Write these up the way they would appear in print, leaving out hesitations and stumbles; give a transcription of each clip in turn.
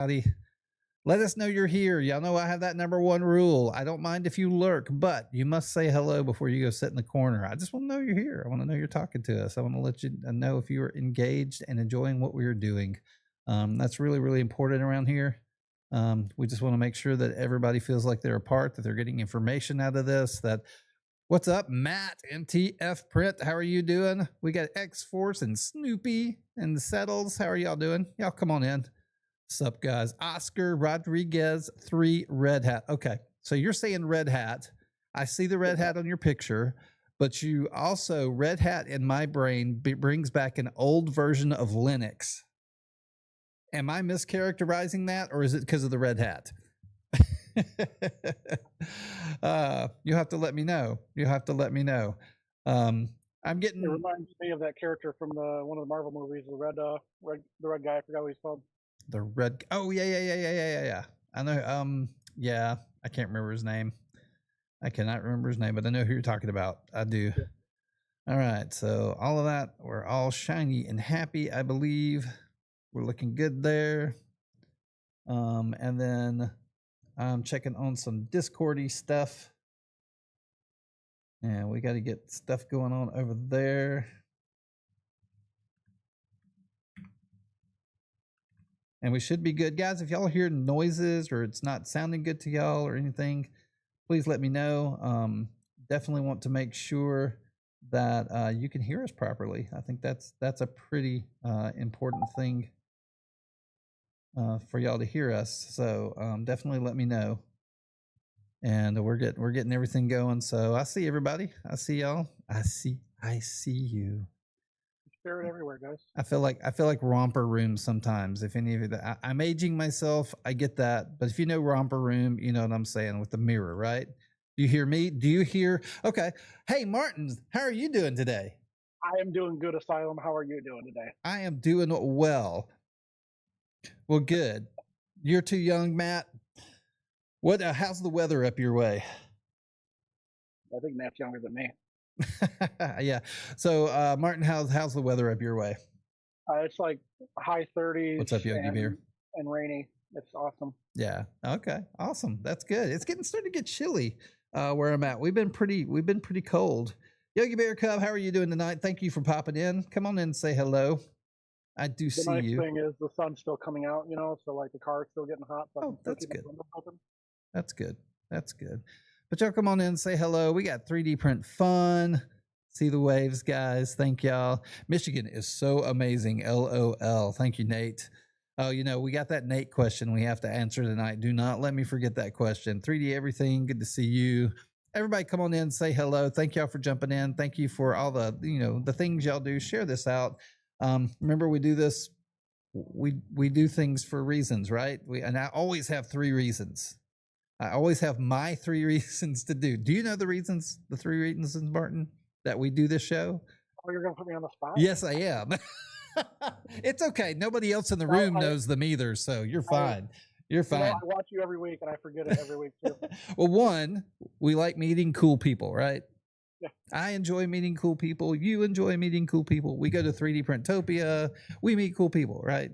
Let us know you're here. Y'all know I have that #1 rule. I don't mind if you lurk, but you must say hello before you go sit in the corner. I just want to know you're here. I want to know you're talking to us. I want to let you know if you're engaged and enjoying what we're doing. That's really, really important around here. We just want to make sure that everybody feels like they're a part, that they're getting information out of this. What's up, Matt, MTF Print? How are you doing? We got X-Force and Snoopy and the Settles. How are y'all doing? Y'all come on in. Sup, guys? Oscar Rodriguez 3 Red Hat. Okay, so you're saying Red Hat. I see the Red Hat on your picture, but you also, Red Hat in my brain brings back an old version of Linux. Am I mischaracterizing that, or is it because of the Red Hat? You have to let me know. You have to let me know. I'm getting. It reminds me of that character from one of the Marvel movies, the red guy. I forgot what he's called. The red. Oh yeah. I know. Yeah, I can't remember his name. I cannot remember his name, but I know who you're talking about. I do. Yeah. All right. So all of that, we're all shiny and happy. I believe we're looking good there. And then I'm checking on some Discordy stuff. And we got to get stuff going on over there. And we should be good. Guys, if y'all hear noises or it's not sounding good to y'all or anything, please let me know. Definitely want to make sure that you can hear us properly. I think that's a pretty important thing for y'all to hear us. So definitely let me know. And we're getting everything going. So I see everybody. I see y'all. I see you. Share it everywhere, guys. I feel like Romper Room sometimes. If any of you, I'm aging myself. I get that, but if you know Romper Room, you know what I'm saying with the mirror, right? Do you hear me? Do you hear? Okay. Hey, Martin, how are you doing today? I am doing good, Asylum. How are you doing today? I am doing well. Well, good. You're too young, Matt. What? How's the weather up your way? I think Matt's younger than me. Yeah. So, Martin, how's the weather up your way? It's like high 30s. What's up, Yogi Bear? And rainy. It's awesome. Yeah. Okay. Awesome. That's good. It's starting to get chilly where I'm at. We've been pretty cold. Yogi Bear Cub, how are you doing tonight? Thank you for popping in. Come on in and say hello. I do see you. The nice thing is the sun's still coming out, you know, so like the car's still getting hot. So that's good. That's good. That's good. But y'all come on in and say hello. We got 3D print fun. See the waves, guys. Thank y'all. Michigan is so amazing. LOL. Thank you, Nate. Oh, you know, we got that Nate question we have to answer tonight. Do not let me forget that question. 3D everything. Good to see you. Everybody come on in and say hello. Thank y'all for jumping in. Thank you for all the, the things y'all do. Share this out. Remember, we do this. We do things for reasons, right? And I always have 3 reasons. I always have my 3 reasons to do. Do you know the 3 reasons, Martin, that we do this show? Oh, you're going to put me on the spot? Yes, I am. It's okay. Nobody else in the room knows them either, so you're fine. You're fine. I watch you every week, and I forget it every week, too. Well, one, we like meeting cool people, right? Yeah. I enjoy meeting cool people. You enjoy meeting cool people. We go to 3D Printopia. We meet cool people, right?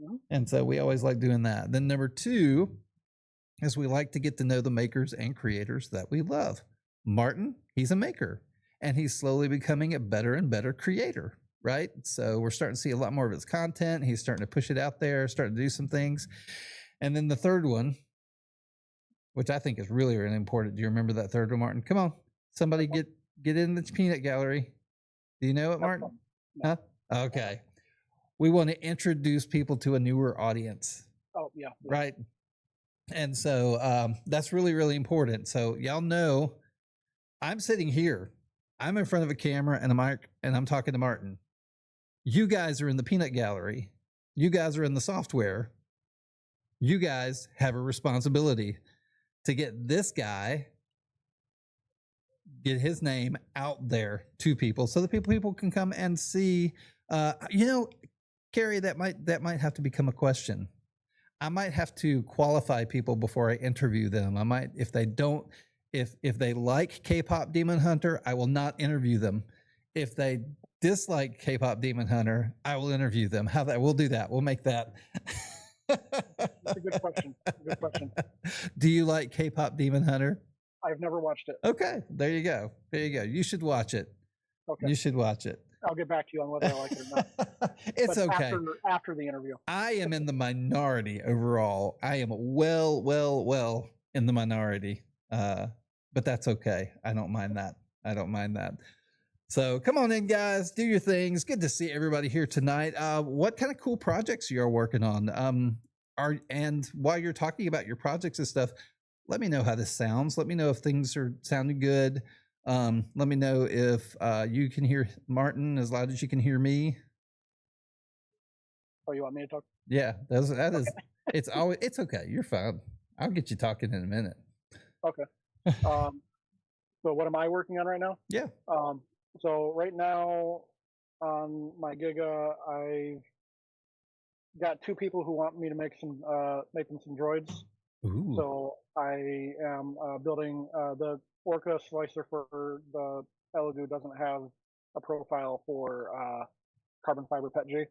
Mm-hmm. And so we always like doing that. Then number 2, is we like to get to know the makers and creators that we love. Martin, he's a maker, and he's slowly becoming a better and better creator, right? So we're starting to see a lot more of his content. He's starting to push it out there, starting to do some things. And then the third one, which I think is really, really important. Do you remember that third one, Martin? Come on. Somebody get in the peanut gallery. Do you know it, Martin? Huh? Okay. We want to introduce people to a newer audience. Oh, yeah. Right? And so that's really, really important. So y'all know I'm sitting here. I'm in front of a camera and a mic, and I'm talking to Martin. You guys are in the peanut gallery. You guys are in the software. You guys have a responsibility to get this guy, get his name out there to people so that people can come and see. Carrie, that might have to become a question. I might have to qualify people before I interview them. I might, if they like K-pop Demon Hunter, I will not interview them. If they dislike K-pop Demon Hunter, I will interview them. We'll do that. We'll make that. a good question. Good question. Do you like K-pop Demon Hunter? I've never watched it. Okay, there you go. There you go. You should watch it. Okay. You should watch it. I'll get back to you on whether I like it or not. It's But okay. after the interview. I am in the minority overall. I am well in the minority. But that's okay. I don't mind that. I don't mind that. So come on in, guys. Do your things. Good to see everybody here tonight. What kind of cool projects you are working on? And while you're talking about your projects and stuff, let me know how this sounds. Let me know if things are sounding good. Let me know if you can hear Martin as loud as you can hear me. Oh, you want me to talk? Yeah, that is. It's okay. You're fine. I'll get you talking in a minute. Okay. So what am I working on right now? Yeah. So right now on my Giga, I've got 2 people who want me to make them some droids. Ooh. So I am building the Orca slicer for the Elegoo doesn't have a profile for carbon fiber PETG.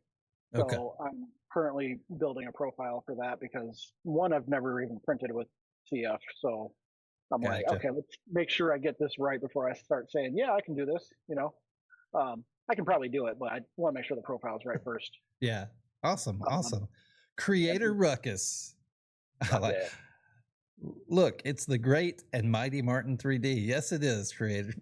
So Okay. I'm currently building a profile for that because one, I've never even printed with CF. So I'm like, Gotcha. okay, let's make sure I get this right before I start saying, yeah, I can do this. I can probably do it, but I want to make sure the profile is right first. Yeah. Awesome. Awesome. Creator Ruckus. I like. Yeah. Look, it's the great and mighty Martin 3D. Yes, it is, Creator.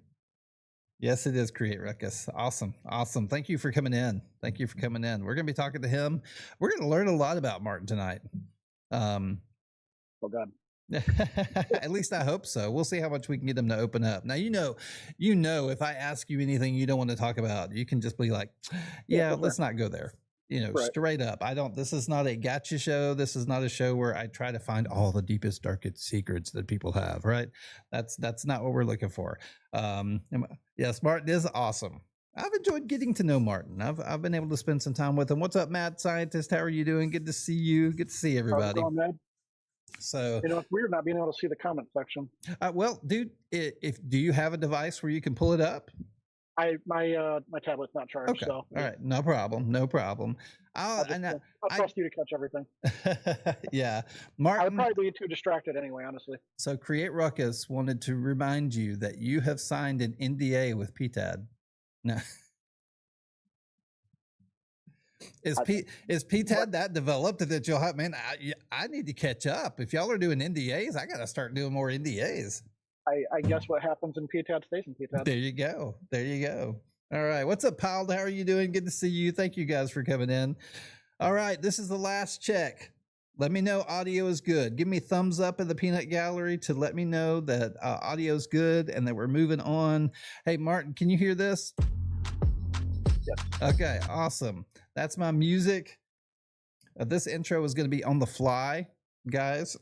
Yes, it is, Create Ruckus. Awesome. Awesome. Thank you for coming in. Thank you for coming in. We're going to be talking to him. We're going to learn a lot about Martin tonight. Oh, God. At least I hope so. We'll see how much we can get him to open up. Now, you know, if I ask you anything you don't want to talk about, you can just be like, yeah, let's not go there. Right. Straight up. This is not a gotcha show. This is not a show where I try to find all the deepest, darkest secrets that people have, right? That's not what we're looking for. Yes, Martin is awesome. I've enjoyed getting to know Martin. I've been able to spend some time with him. What's up, Mad Scientist? How are you doing? Good to see you. Good to see everybody. How's it going, Ned? So it's weird not being able to see the comment section. Well, dude, do you have a device where you can pull it up? My tablet's not charged. Okay. So all right, no problem. I'll trust you to catch everything. Yeah, Martin. I would probably be too distracted anyway, honestly. So Create Ruckus wanted to remind you that you have signed an NDA with PTAD. No. Is PTAD that developed that you'll have? Man, I need to catch up. If y'all are doing NDAs, I got to start doing more NDAs. I guess what happens in PTAD stays in PTAD. There you go. There you go. All right. What's up, pal? How are you doing? Good to see you. Thank you guys for coming in. All right. This is the last check. Let me know audio is good. Give me thumbs up in the peanut gallery to let me know that audio is good and that we're moving on. Hey, Martin, can you hear this? Yes. Okay. Awesome. That's my music. This intro is going to be on the fly, guys.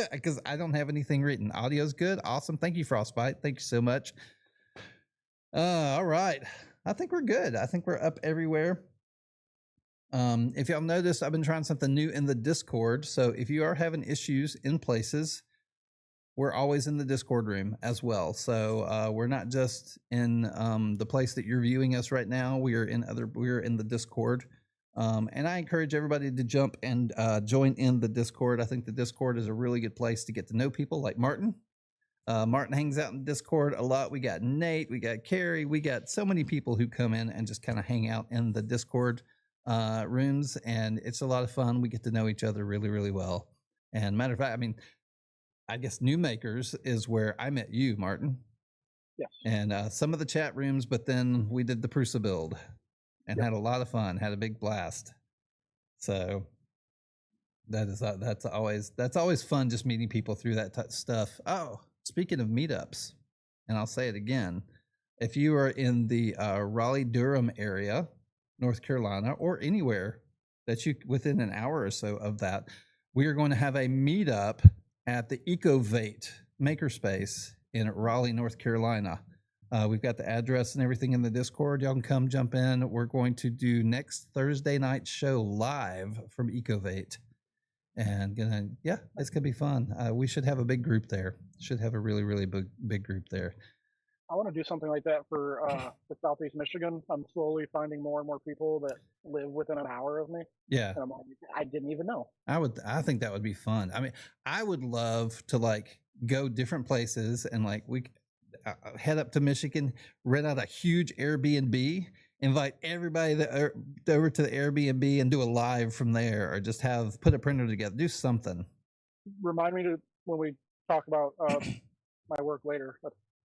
Because I don't have anything written. Audio's good. Awesome. Thank you, Frostbite. Thank you so much. All right. I think we're good. I think we're up everywhere. If y'all notice, I've been trying something new in the Discord. So if you are having issues in places, we're always in the Discord room as well. So we're not just in the place that you're viewing us right now. We're in the Discord. And I encourage everybody to jump and join in the Discord. I think the Discord is a really good place to get to know people like Martin. Martin hangs out in Discord a lot. We got Nate, we got Carrie, we got so many people who come in and just kind of hang out in the Discord rooms, and it's a lot of fun. We get to know each other really, really well. And matter of fact, I guess New Makers is where I met you, Martin. Yes. And some of the chat rooms, but then we did the Prusa build. And had a lot of fun, had a big blast. So that's always fun, just meeting people through that stuff. Oh, speaking of meetups, and I'll say it again, if you are in the Raleigh-Durham area, North Carolina, or anywhere that you within an hour or so of that, we are going to have a meetup at the EcoVate Makerspace in Raleigh, North Carolina. We've got the address and everything in the Discord. Y'all can come jump in. We're going to do next Thursday night show live from EcoVate. And it's going to be fun. We should have a big group there. Should have a really, really big group there. I want to do something like that for Southeast Michigan. I'm slowly finding more and more people that live within an hour of me, Yeah. and I'm like, I didn't even know. I think that would be fun. I mean, I would love to like go different places and like head up to Michigan, rent out a huge Airbnb, invite everybody over to the Airbnb and do a live from there, or just put a printer together, do something. Remind me to when we talk about my work later.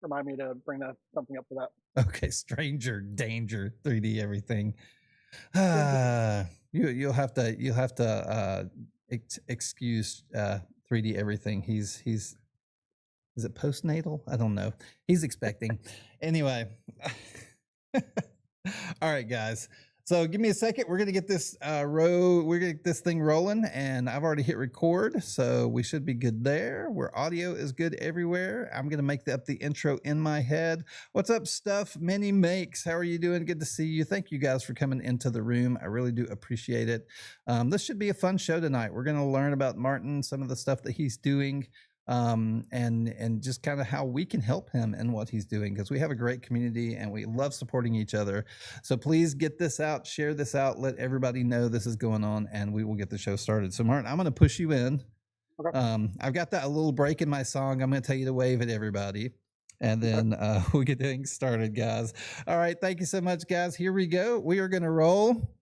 Remind me to bring that something up for that. Okay, stranger danger, 3D everything. Indeed. You'll have to excuse 3D everything. He's is it postnatal? I don't know. He's expecting. Anyway. All right, guys. So give me a second. We're gonna get this we're gonna get this thing rolling, and I've already hit record, so we should be good there. Where audio is good everywhere. I'm gonna make up the intro in my head. What's up, Stuff Many Makes? How are you doing? Good to see you. Thank you guys for coming into the room. I really do appreciate it. This should be a fun show tonight. We're gonna learn about Martin, some of the stuff that he's doing. And just kind of how we can help him in what he's doing, because we have a great community and we love supporting each other. So please get this out, share this out, let everybody know this is going on, and we will get the show started. So Martin, I'm going to push you in. Okay. I've got that a little break in my song. I'm going to tell you to wave at everybody, and then we'll get things started, guys. All right, thank you so much, guys. Here we go. We are going to roll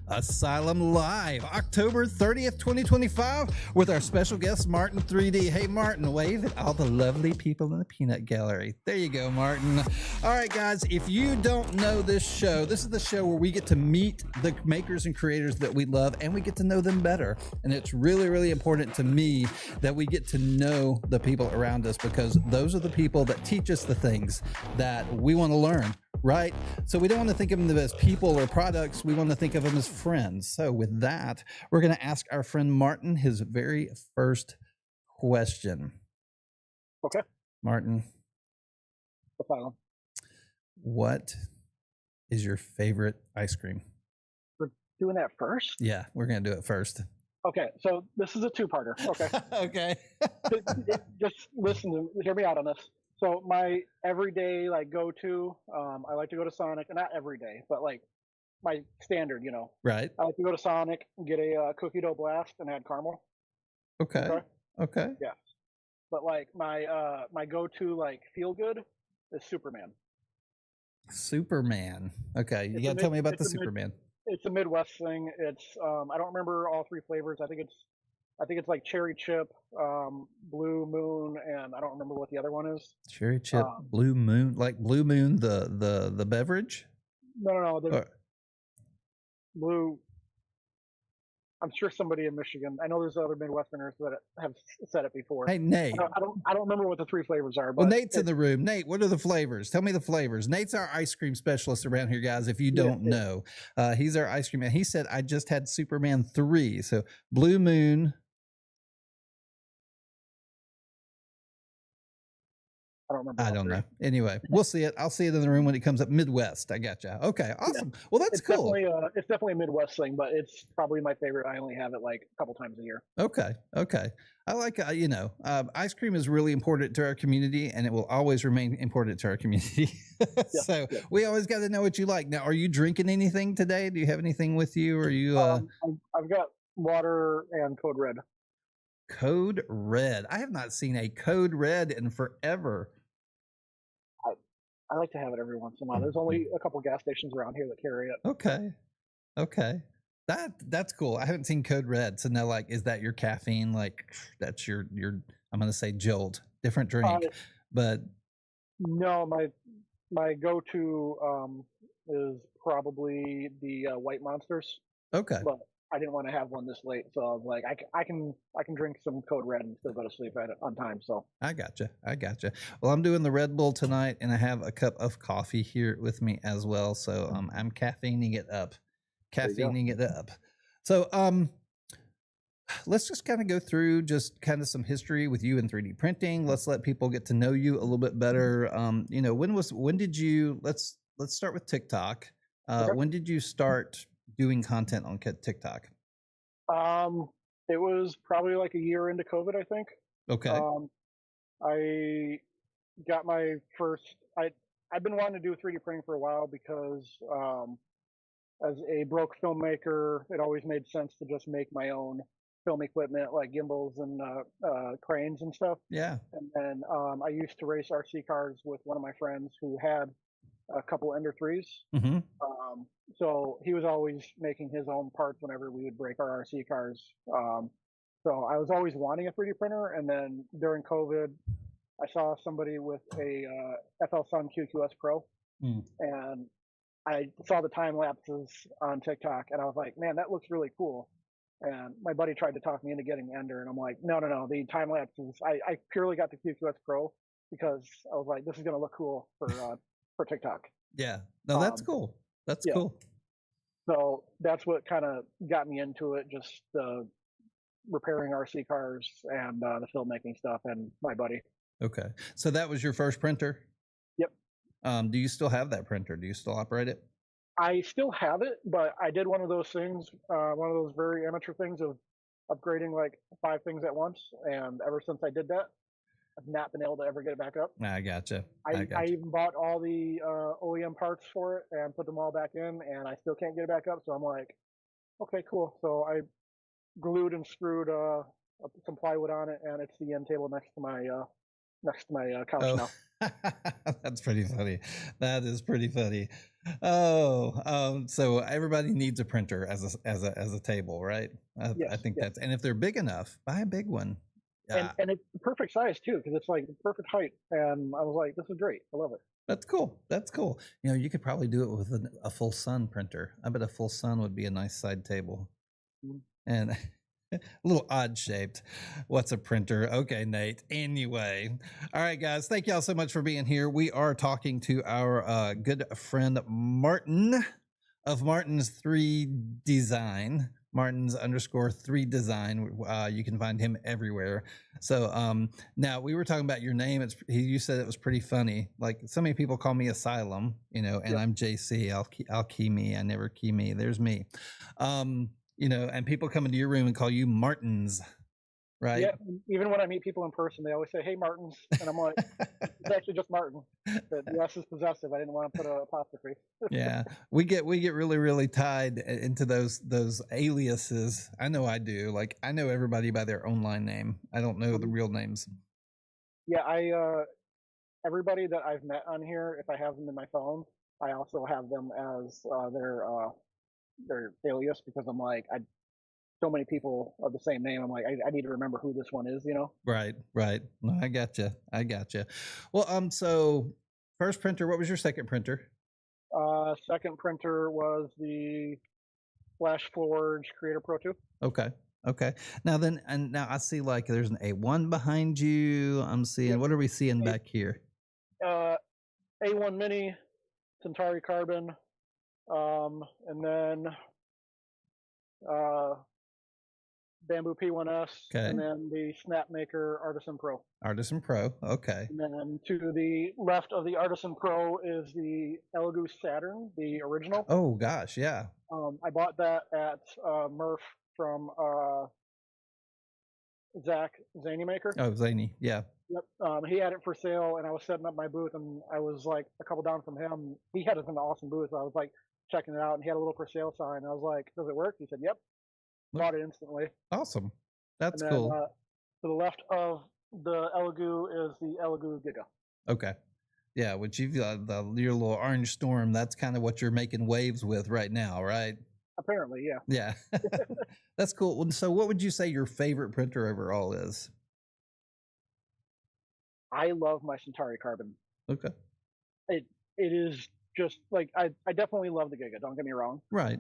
Asylum Live, October 30th, 2025, with our special guest, Martin 3D. Hey, Martin, wave at all the lovely people in the peanut gallery. There you go, Martin. All right, guys, if you don't know this show, this is the show where we get to meet the makers and creators that we love, and we get to know them better. And it's really, really important to me that we get to know the people around us, because those are the people that teach us the things that we want to learn. Right? So we don't want to think of them as people or products. We want to think of them as friends. So with that, we're going to ask our friend Martin his very first question. Okay. Martin, what is your favorite ice cream? We're doing that first? Yeah, we're going to do it first. Okay, so this is a two-parter. Okay. Okay. Just hear me out on this. So my everyday like go-to, I like to go to Sonic, and not every day, but like my standard, Right. I like to go to Sonic and get a cookie dough blast and add caramel. Okay. Okay. Yeah. But like my go-to like feel good is Superman. Superman. Okay, you got to tell me about the Superman. It's a Midwest thing. It's I don't remember all three flavors. I think it's like cherry chip, blue moon, and I don't remember what the other one is. Cherry chip, blue moon, like Blue Moon, the beverage. No. Blue. I'm sure somebody in Michigan. I know there's other Midwesterners that have said it before. Hey, Nate. I don't remember what the three flavors are. But well, Nate's in the room. Nate, what are the flavors? Tell me the flavors. Nate's our ice cream specialist around here, guys. If you don't know, he's our ice cream man. He said I just had Superman 3. So Blue Moon. I don't remember. I don't know. Anyway, we'll see it. I'll see it in the room when it comes up. Midwest. I gotcha. Okay, awesome. Yeah. Well, that's cool. It's definitely a Midwest thing, but it's probably my favorite. I only have it like a couple times a year. Okay. I like, ice cream is really important to our community, and it will always remain important to our community. So we always got to know what you like. Now, are you drinking anything today? Do you have anything with you? Or are you? I've got water and Code Red. Code Red. I have not seen a Code Red in forever. I like to have it every once in a while. There's only a couple gas stations around here that carry it. Okay. That's cool. I haven't seen Code Red. So now, like, is that your caffeine? Like, that's your I'm gonna say Jolt, different drink, but no, my go-to is probably the White Monsters. Okay. But I didn't want to have one this late, so I was like, I can drink some Code Red and still go to sleep on time. So I gotcha. Well, I'm doing the Red Bull tonight, and I have a cup of coffee here with me as well. So I'm caffeining it up. So let's just kind of go through just kind of some history with you in 3D printing. Let's let people get to know you a little bit better. When did you? Let's start with TikTok. Okay. When did you start doing content on TikTok? It was probably like a year into COVID, I think. Okay. got my first. I've been wanting to do 3D printing for a while because as a broke filmmaker, it always made sense to just make my own film equipment like gimbals and cranes and stuff. Yeah. And then I used to race RC cars with one of my friends who had a couple Ender 3s. Mm-hmm. So he was always making his own parts whenever we would break our RC cars. So I was always wanting a 3D printer. And then during COVID, I saw somebody with a FL Sun QQS Pro, and I saw the time lapses on TikTok, and I was like, man, that looks really cool. And my buddy tried to talk me into getting Ender, and I'm like, no, no, no. The time lapses. I purely got the QQS Pro because I was like, this is gonna look cool for TikTok. Yeah. No, that's cool. That's cool. So that's what kind of got me into it, just repairing RC cars and the filmmaking stuff, and my buddy. Okay. So that was your first printer? Yep. Do you still have that printer? Do you still operate it? I still have it, but I did one of those things, one of those very amateur things of upgrading like 5 things at once. And ever since I did that, I've not been able to ever get it back up. I gotcha. I even bought all the OEM parts for it and put them all back in, and I still can't get it back up. So I'm like, okay, cool. So I glued and screwed some plywood on it, and it's the end table next to my couch now. That's pretty funny. That is pretty funny. So everybody needs a printer as a table, right? Yes, I think yes. that's, and if they're big enough, buy a big one. And it's the perfect size too, because it's like the perfect height. And I was like, this is great. I love it. That's cool. That's cool. You know, you could probably do it with a full sun printer. I bet a full sun would be a nice side table. And a little odd shaped. What's a printer? Okay, Nate. Anyway, all right, guys. Thank y'all so much for being here. We are talking to our good friend Martin of Martin's 3Design. Martin's _ 3Design. You can find him everywhere. So now we were talking about your name. You said it was pretty funny. Like so many people call me Asylum, you know, and I'm JC. I'll key me. I never key me. There's me. You know, and people come into your room and call you Martins, right? Yeah. Even when I meet people in person, they always say, "Hey, Martins," and I'm like, "It's actually just Martin." The S is possessive. I didn't want to put an apostrophe. Yeah, we get really tied into those aliases. I know I do. Like I know everybody by their online name. I don't know the real names. Yeah, everybody that I've met on here, if I have them in my phone, I also have them as their alias, because I'm like, so many people of the same name. I'm like, I need to remember who this one is, you know? Right. No, I gotcha. Well, so first printer, what was your second printer? Second printer was the FlashForge Creator Pro 2. Okay. Now I see like there's an A1 behind you. I'm seeing, what are we seeing back here? A1 Mini, Centauri Carbon, and then Bamboo P1S, and then the Snapmaker Artisan Pro. Okay. And then to the left of the Artisan Pro is the Elegoo Saturn, the original. Oh gosh, yeah. I bought that at Murph from Zach Zanymaker. Oh, Zany, yeah. Yep. He had it for sale, and I was setting up my booth, and I was like a couple down from him. He had an awesome booth. I was like checking it out, and he had a little for sale sign. I was like, "Does it work?" He said, "Yep." Bought it instantly. Awesome. That's and then, cool. To the left of the Elegoo is the Elegoo Giga. Okay. Yeah, which you've got your little orange storm. That's kind of what you're making waves with right now, right? Apparently, yeah. Yeah. That's cool. So what would you say your favorite printer overall is? I love my Centauri Carbon. Okay. It is just like, I definitely love the Giga, don't get me wrong. Right.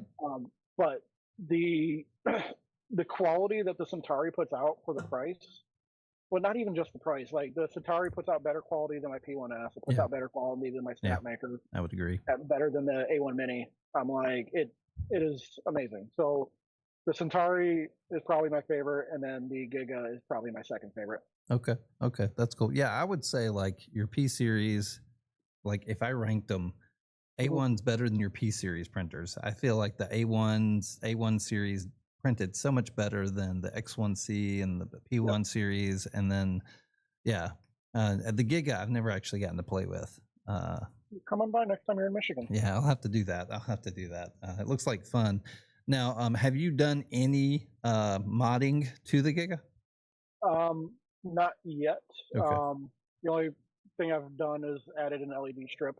But the quality that the Centauri puts out for the price, well, not even just the price, like the Centauri puts out better quality than my P1S. It puts out better quality than my Snapmaker. I would agree. Better than the A1 Mini. I'm like, it is amazing. So the Centauri is probably my favorite, and then the Giga is probably my second favorite. Okay. That's cool. Yeah, I would say like your P series, like if I ranked them, A1's better than your P series printers. I feel like the A1 series printed so much better than the X1C and the P1 series. And then, yeah, The Giga, I've never actually gotten to play with. Come on by next time you're in Michigan. Yeah, I'll have to do that. It looks like fun. Now, have you done any modding to the Giga? Not yet. Okay. The only thing I've done is added an LED strip.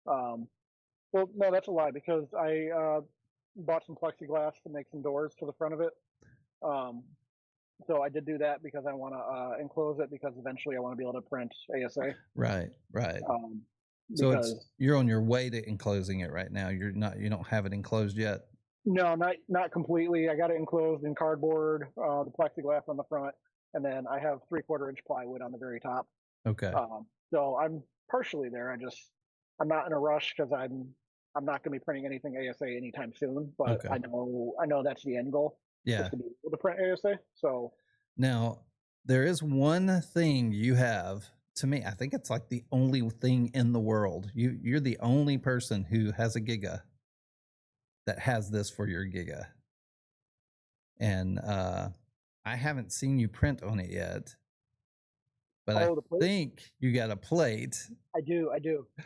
Well, no, that's a lie because I bought some plexiglass to make some doors to the front of it. So I did do that because I want to enclose it because eventually I want to be able to print ASA. Right. So Because you're on your way to enclosing it right now. You don't have it enclosed yet. no, not completely. I got it enclosed in cardboard, the plexiglass on the front, and then I have 3/4 inch plywood on the very top. Okay. So I'm partially there. I'm not in a rush because I'm not going to be printing anything ASA anytime soon. But Okay. I know that's the end goal. Yeah. Just to be able to print ASA. So now there is one thing you have. To me, I think it's like the only thing in the world. You're the only person who has a Giga that has this for your Giga. And I haven't seen you print on it yet. But I think you got a plate. I do.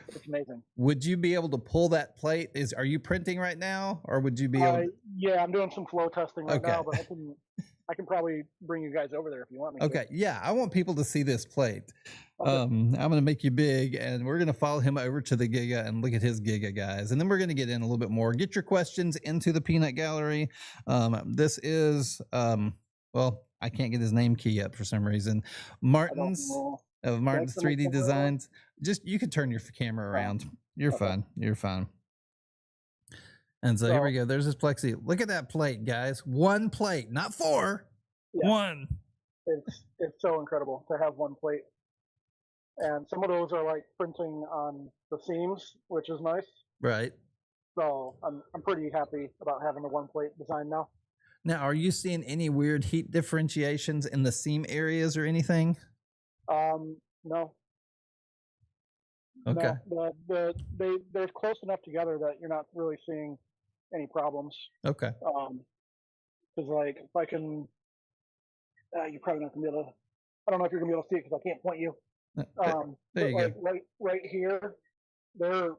It's amazing. Would you be able to pull that plate? Are you printing right now, or would you be able to... Yeah, I'm doing some flow testing right now, but I can probably bring you guys over there if you want me to. Okay, yeah, I want people to see this plate. Okay. I'm going to make you big, and we're going to follow him over to the Giga and look at his Giga, guys. And then we're going to get in a little bit more. Get your questions into the peanut gallery. This is, well, I can't get his name key up for some reason. Martin's of Martin's 3D Designs. Just, you can turn your camera around. You're fine. You're fine. And so here we go. There's this plexi. Look at that plate, guys. One plate, not four. Yeah. One. It's so incredible to have one plate. And some of those are like printing on the seams, which is nice. Right. So I'm pretty happy about having the one plate design now. Now, are you seeing any weird heat differentiations in the seam areas or anything? No. Okay. No, they're close enough together that you're not really seeing any problems. Okay. Because like if I can, you're probably not gonna be able to. I don't know if you're gonna be able to see it because I can't point you. There you go. Right here, they're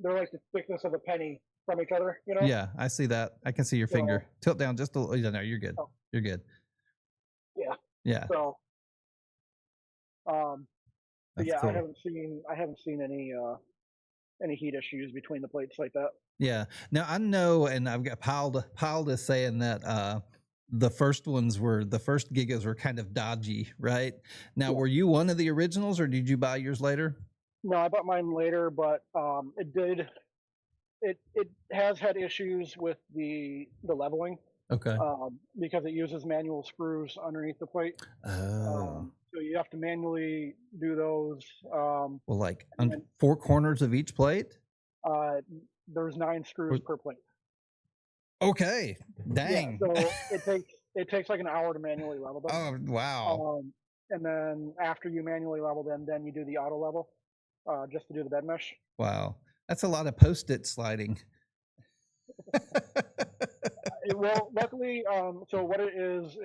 like the thickness of a penny from each other. You know. Yeah, I see that. I can see your finger. Tilt down just a little. No, you're good. Oh. You're good. Yeah. Yeah. So. Yeah, cool. I haven't seen any heat issues between the plates like that. Yeah. Now I know, and I've got Piled is saying that the first Gigas were kind of dodgy, right? Now, were you one of the originals, or did you buy yours later? No, I bought mine later, but it has had issues with the leveling. Okay. Because it uses manual screws underneath the plate. Oh. So you have to manually do those. Well, like on 4 corners of each plate? There's 9 screws per plate. Okay. Dang. Yeah, so it takes like an hour to manually level them. Oh, wow. And then after you manually level them, then you do the auto level, just to do the bed mesh. Wow. That's a lot of Post-it sliding. Well, luckily, so what it is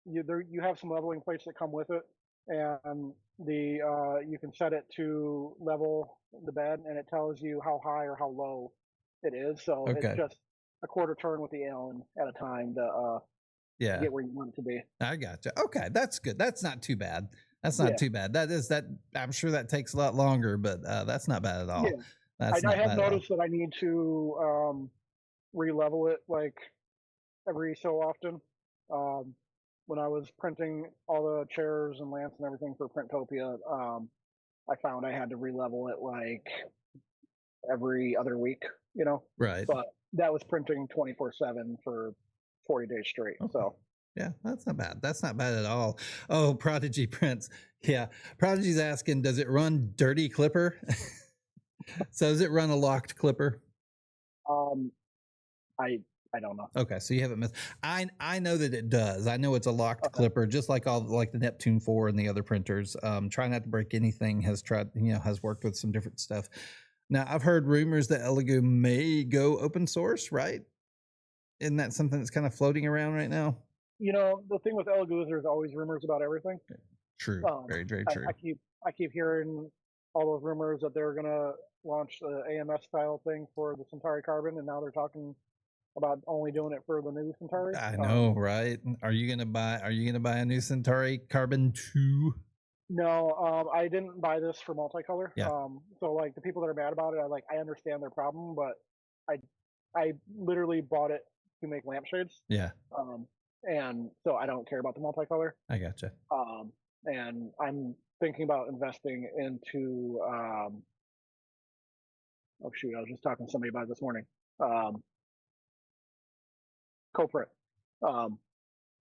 you have some leveling plates that come with it, and you can set it to level the bed, and it tells you how high or how low it is. So it's just a quarter turn with the Allen at a time to get where you want it to be. I gotcha. Okay, that's good. That's not too bad. That's not too bad. I'm sure that takes a lot longer, but that's not bad at all. Yeah. I have noticed that I need to re-level it like every so often. When I was printing all the chairs and lamps and everything for Printopia, I found I had to re-level it like every other week, you know? Right. But that was printing 24/7 for 40 days straight. Okay. So yeah, that's not bad. That's not bad at all. Oh, Prodigy Prince. Yeah. Prodigy's asking, does it run dirty clipper? So does it run a locked clipper? I don't know. Okay, so you haven't missed. I know that it does. I know it's a locked clipper, just like the Neptune 4 and the other printers. Try not to break anything. Has worked with some different stuff. Now I've heard rumors that Elegoo may go open source, right? Isn't that something that's kind of floating around right now? You know, the thing with Elegoo is there's always rumors about everything. True. Very, very I true. keep hearing all those rumors that they're gonna launch the AMS style thing for the Centauri Carbon, and now they're talking about only doing it for the new Centauri. I know, right? Are you gonna buy a new Centauri Carbon 2? No, I didn't buy this for multicolor. Yeah. So like the people that are mad about it, I understand their problem, but I I literally bought it to make lampshades. Yeah. And so I don't care about the multicolor. I gotcha. And I'm thinking about investing into oh shoot, I was just talking to somebody about it this morning. Um, Coprint. Um,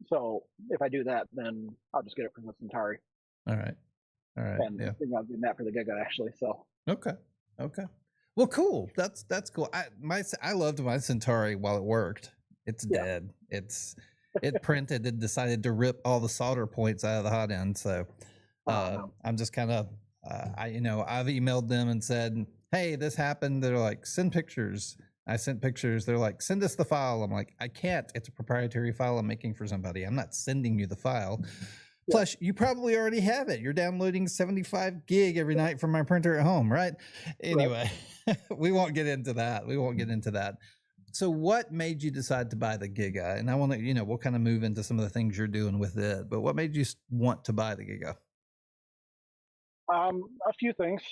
so if I do that, then I'll just get it from the Centauri, All right. All right. and Yeah. I think I'll do that for the Giga actually. So Okay. Okay. Well, cool. That's cool. I loved my Centauri while it worked. It's yeah, dead. It printed and decided to rip all the solder points out of the hot end. So no. I'm just kind of I've emailed them and said, hey, this happened. They're like, send pictures. I sent pictures. They're like, send us the file. I'm like, I can't. It's a proprietary file I'm making for somebody. I'm not sending you the file. Yeah. Plus, you probably already have it. You're downloading 75 gig every night from my printer at home, right? Anyway, we won't get into that. We won't get into that. So what made you decide to buy the Giga? And I want to, we'll kind of move into some of the things you're doing with it, but what made you want to buy the Giga? A few things.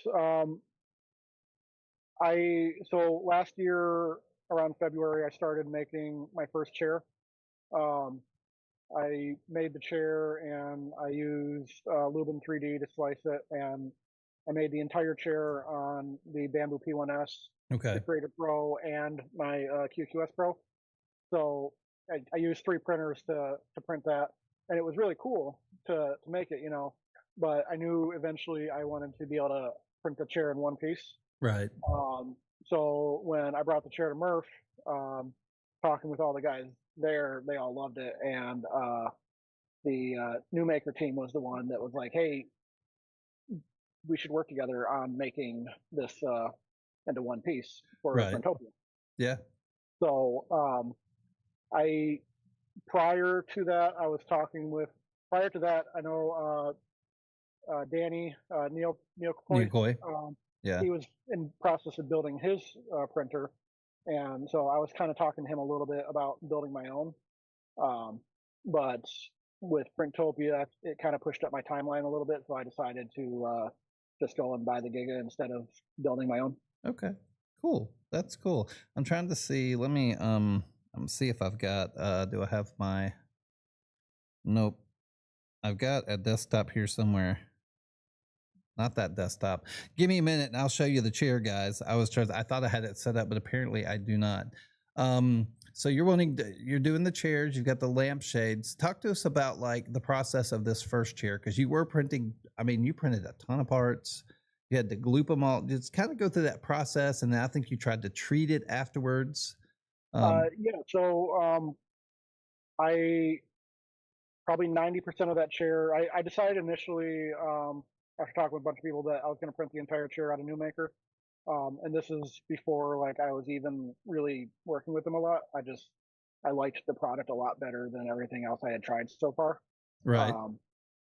So last year around February, I started making my first chair. Um, I made the chair and I used Luben 3D to slice it, and I made the entire chair on the Bamboo P1S, Okay. the Creator Pro, and my QQS Pro. So I used 3 printers to print that, and it was really cool to make it, But I knew eventually I wanted to be able to print the chair in one piece. Right. So when I brought the chair to Murph, talking with all the guys there, they all loved it, and the new maker team was the one that was like, "Hey, we should work together on making this into one piece for Right. Printopia." Yeah. So I prior to that, I know Danny Neil Nikoi. Yeah. He was in process of building his printer, and so I was kind of talking to him a little bit about building my own. But with Printopia, it kind of pushed up my timeline a little bit, so I decided to just go and buy the Giga instead of building my own. Okay. Cool. That's cool. I'm trying to see. Let me see if I've got do I have my Nope. I've got a desktop here somewhere. Not that desktop. Give me a minute and I'll show you the chair, guys. I thought I had it set up, but apparently I do not. So you're doing the chairs, you've got the lampshades. Talk to us about like the process of this first chair, because you were printing, you printed a ton of parts. You had to gloop them all. Just kind of go through that process, and then I think you tried to treat it afterwards. So I probably 90% of that chair, I decided initially, after talking with a bunch of people, that I was going to print the entire chair out of Newmaker. And this is before I was even really working with them a lot. I liked the product a lot better than everything else I had tried so far. Right.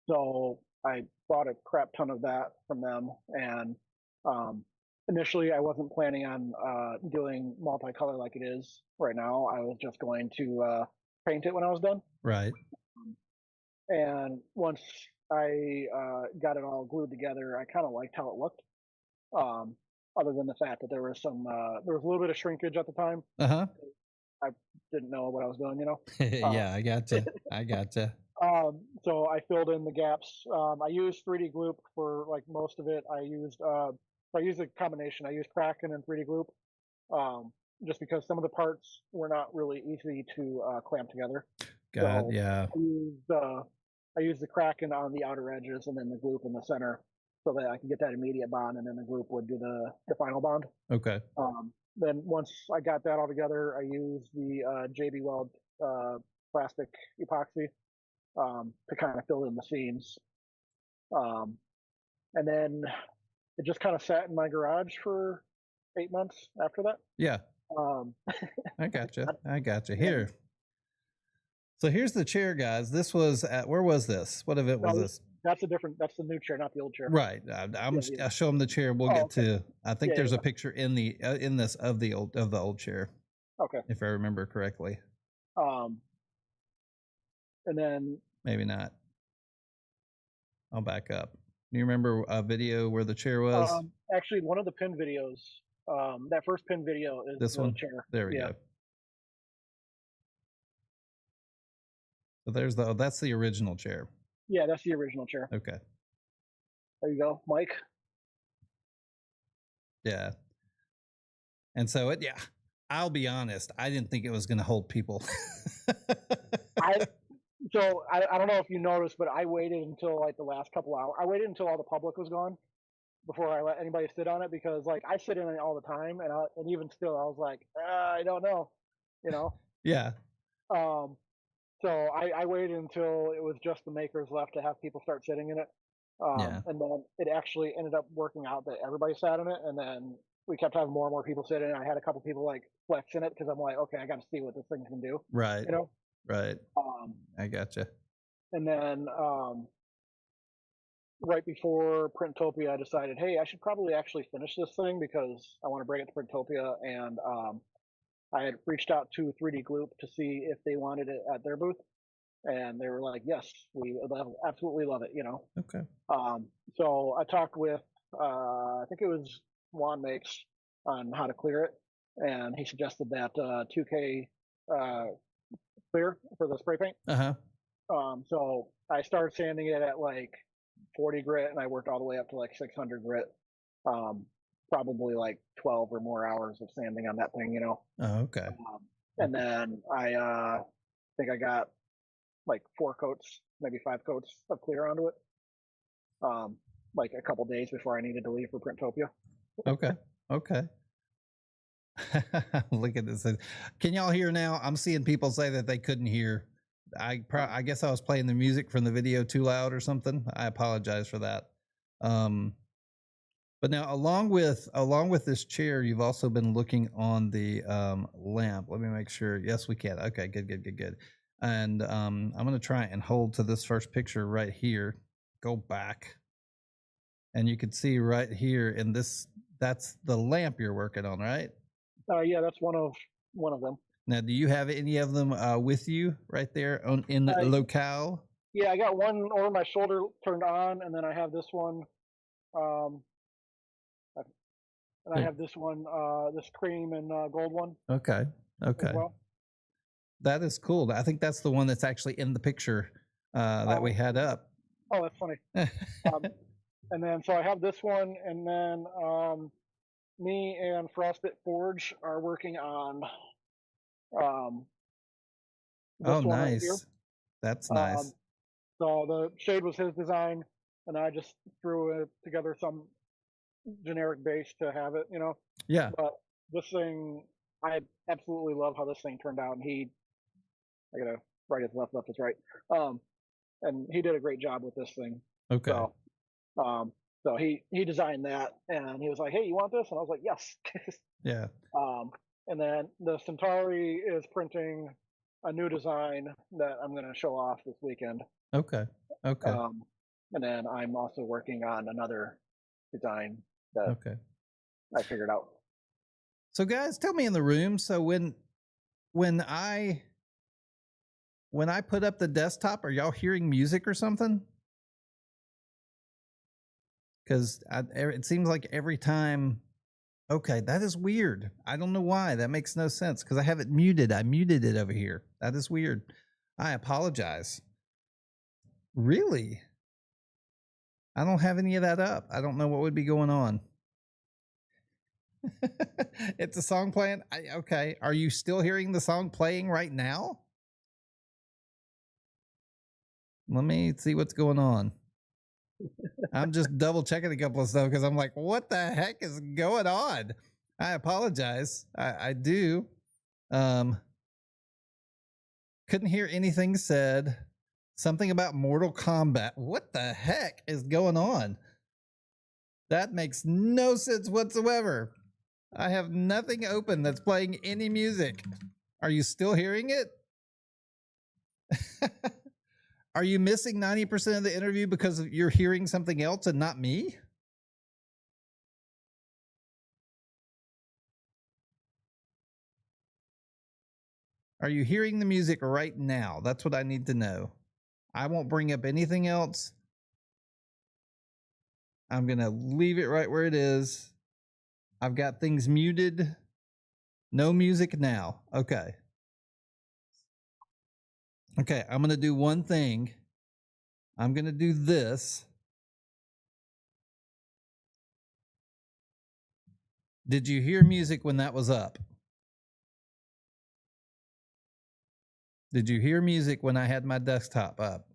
So I bought a crap ton of that from them, and initially I wasn't planning on doing multicolor like it is right now. I was just going to paint it when I was done. Right. And once I got it all glued together, I kind of liked how it looked. Other than the fact that there was a little bit of shrinkage at the time. I didn't know what I was doing, Yeah, I gotcha. So I filled in the gaps. I used 3D Gloop for most of it. I used a combination. I used Kraken and 3D Gloop, just because some of the parts were not really easy to clamp together. Yeah. I used the Kraken on the outer edges and then the Gloop in the center, so that I could get that immediate bond, and then the Gloop would do the final bond. Okay. Then once I got that all together, I used the JB Weld plastic epoxy to kind of fill in the seams. And then it just kind of sat in my garage for 8 months after that. Yeah. I gotcha. Here. So here's the chair, guys. This was where was this? What event was this? That's a different. That's the new chair, not the old chair. Right. Yeah, yeah. I'll show them the chair. We'll Oh, get okay. to. I think Yeah, there's yeah, a picture in the in this of the old chair, yeah. Okay. if I remember correctly. Um, and then Maybe not. I'll back up. Do you remember a video where the chair was? actually, one of the pin videos, that first pin video is This the one. chair. There we Yeah, go. So there's the. That's the original chair. yeah, that's the original chair. Okay. There you go, Mike. Yeah. And so it. Yeah. I'll be honest. I didn't think it was going to hold people. I I don't know if you noticed, but I waited until like the last couple hours. I waited until all the public was gone before I let anybody sit on it because like I sit in it all the time, and even still I was like, I don't know, you know. Yeah. Um, so I waited until it was just the makers left to have people start sitting in it. Yeah. And then it actually ended up working out that everybody sat in it, and then we kept having more and more people sit in it. I had a couple people like flex in it because I'm like, okay, I got to see what this thing can do, Right. you know. Right. Um, I gotcha. and then right before Printopia, I decided, hey, I should probably actually finish this thing because I want to bring it to Printopia, and I had reached out to 3D Gloop to see if they wanted it at their booth, and they were like, yes, we absolutely love it, you know. Okay. So I talked with, I think it was Juan Makes on how to clear it, and he suggested that 2K clear for the spray paint. Uh huh. So I started sanding it at like 40 grit, and I worked all the way up to like 600 grit. Probably like 12 or more hours of sanding on that thing, you know. Oh, okay. And then I think I got like 4 coats, maybe 5 coats of clear onto it. Like a couple days before I needed to leave for Printopia. Okay. Okay. Look at this. Can y'all hear now? I'm seeing people say that they couldn't hear. I guess I was playing the music from the video too loud or something. I apologize for that. But now along with this chair, you've also been looking on the lamp. Let me make sure. Yes, we can. Okay, good. And I'm going to try and hold to this first picture right here. Go back. And you can see right here in this, that's the lamp you're working on, right? Yeah, that's one of them. Now, do you have any of them with you right there in the locale? Yeah, I got one over my shoulder turned on, and then I have this one. And I have this one, this cream and gold one. Okay. Well. That is cool. I think that's the one that's actually in the picture that we had up. Oh, that's funny. And then so I have this one, and then me and Frostbit Forge are working on oh, nice. Right, that's nice. So the shade was his design, and I just threw together some generic base to have it, you know. Yeah. But this thing, I absolutely love how this thing turned out, and I gotta right is left, left is right. And he did a great job with this thing. Okay. So he designed that, and he was like, "Hey, you want this?" And I was like, "Yes." Yeah. And then the Centauri is printing a new design that I'm going to show off this weekend. Okay. And then I'm also working on another design that I figured out. So guys, tell me in the room. So when I put up the desktop, are y'all hearing music or something? Because it seems like every time. Okay, that is weird. I don't know why. That makes no sense because I have it muted. I muted it over here. That is weird. I apologize. Really? I don't have any of that up. I don't know what would be going on. It's a song playing. Okay. Are you still hearing the song playing right now? Let me see what's going on. I'm just double checking a couple of stuff because I'm like, what the heck is going on? I apologize. I do. Couldn't hear anything said. Something about Mortal Kombat. What the heck is going on? That makes no sense whatsoever. I have nothing open that's playing any music. Are you still hearing it? Are you missing 90% of the interview because you're hearing something else and not me? Are you hearing the music right now? That's what I need to know. I won't bring up anything else. I'm going to leave it right where it is. I've got things muted. No music now. Okay. Okay, I'm going to do one thing. I'm going to do this. Did you hear music when that was up? Did you hear music when I had my desktop up?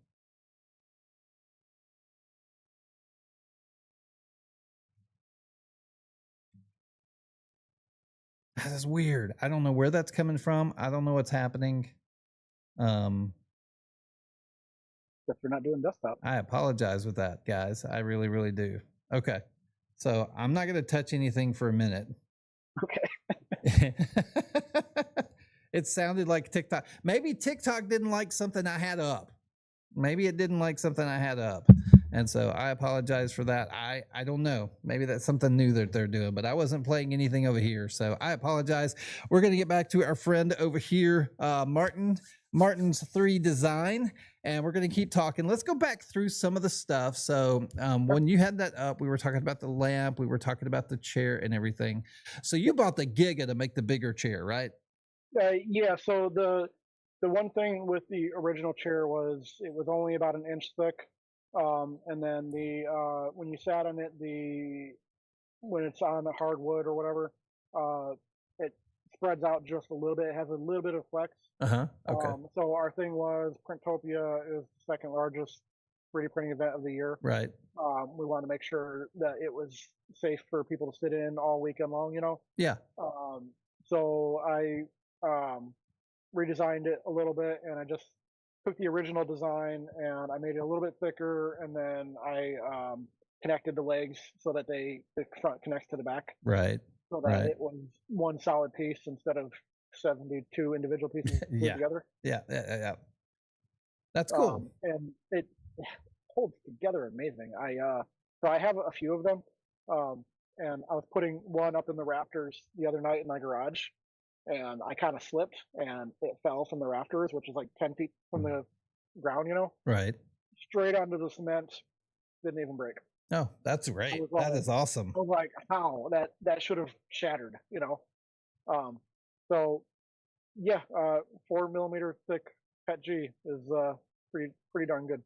That's weird. I don't know where that's coming from. I don't know what's happening. If you're not doing desktop. I apologize with that, guys. I really, really do. Okay. So I'm not going to touch anything for a minute. Okay. It sounded like TikTok. Maybe TikTok didn't like something I had up. Maybe it didn't like something I had up. And so I apologize for that. I don't know. Maybe that's something new that they're doing, but I wasn't playing anything over here. So I apologize. We're going to get back to our friend over here, Martin's 3Design, and we're going to keep talking. Let's go back through some of the stuff. So when you had that up, we were talking about the lamp, we were talking about the chair and everything. So you bought the Giga to make the bigger chair, right? Yeah. So the one thing with the original chair was it was only about an inch thick, and then when you sat on it, when it's on the hardwood or whatever, it spreads out just a little bit. It has a little bit of flex. Okay. So our thing was Printopia is the second largest 3D printing event of the year. Right. We wanted to make sure that it was safe for people to sit in all weekend long, Yeah. So I redesigned it a little bit, and I just took the original design and I made it a little bit thicker, and then I connected the legs so that the front connects to the back, Right. so that it was one solid piece instead of 72 individual pieces glued together. Yeah. That's cool. And it holds together amazing. So I have a few of them, and I was putting one up in the rafters the other night in my garage, and I kind of slipped and it fell from the rafters, which is like 10 feet from the ground, Right. straight onto the cement. Didn't even break. Oh, that's great. That is awesome. I was like, how that should have shattered. So yeah, 4 millimeter thick PET G is pretty darn good.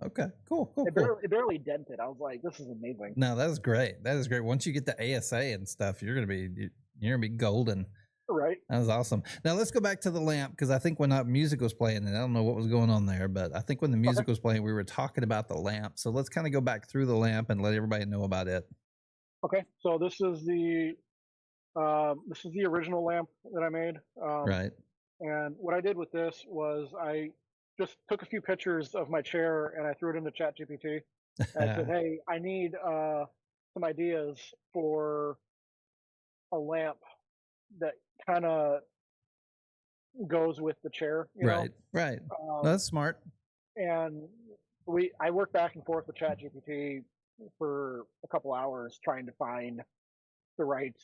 Okay. Cool. It barely dented. I was like, this is amazing. No, that is great. That is great. Once you get the ASA and stuff, you're gonna be golden. Right. That was awesome. Now let's go back to the lamp, because I think when music was playing, and I don't know what was going on there, but I think when the music was playing, we were talking about the lamp. So let's kind of go back through the lamp and let everybody know about it. Okay. So this is the original lamp that I made. Right. And what I did with this was I just took a few pictures of my chair and I threw it into ChatGPT. And I said, hey, I need some ideas for a lamp that kind of goes with the chair. Right. That's smart. And I worked back and forth with ChatGPT for a couple hours trying to find the right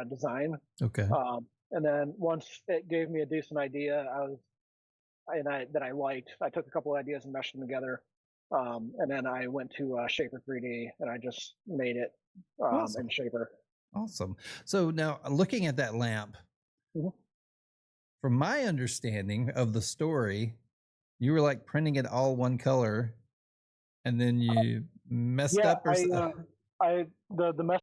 design. Okay. And then once it gave me a decent idea, that I liked, I took a couple of ideas and meshed them together. And then I went to Shaper 3D and I just made it Awesome. in Shaper. Awesome. So now looking at that lamp, from my understanding of the story, you were like printing it all one color, and then you messed up or something. The mess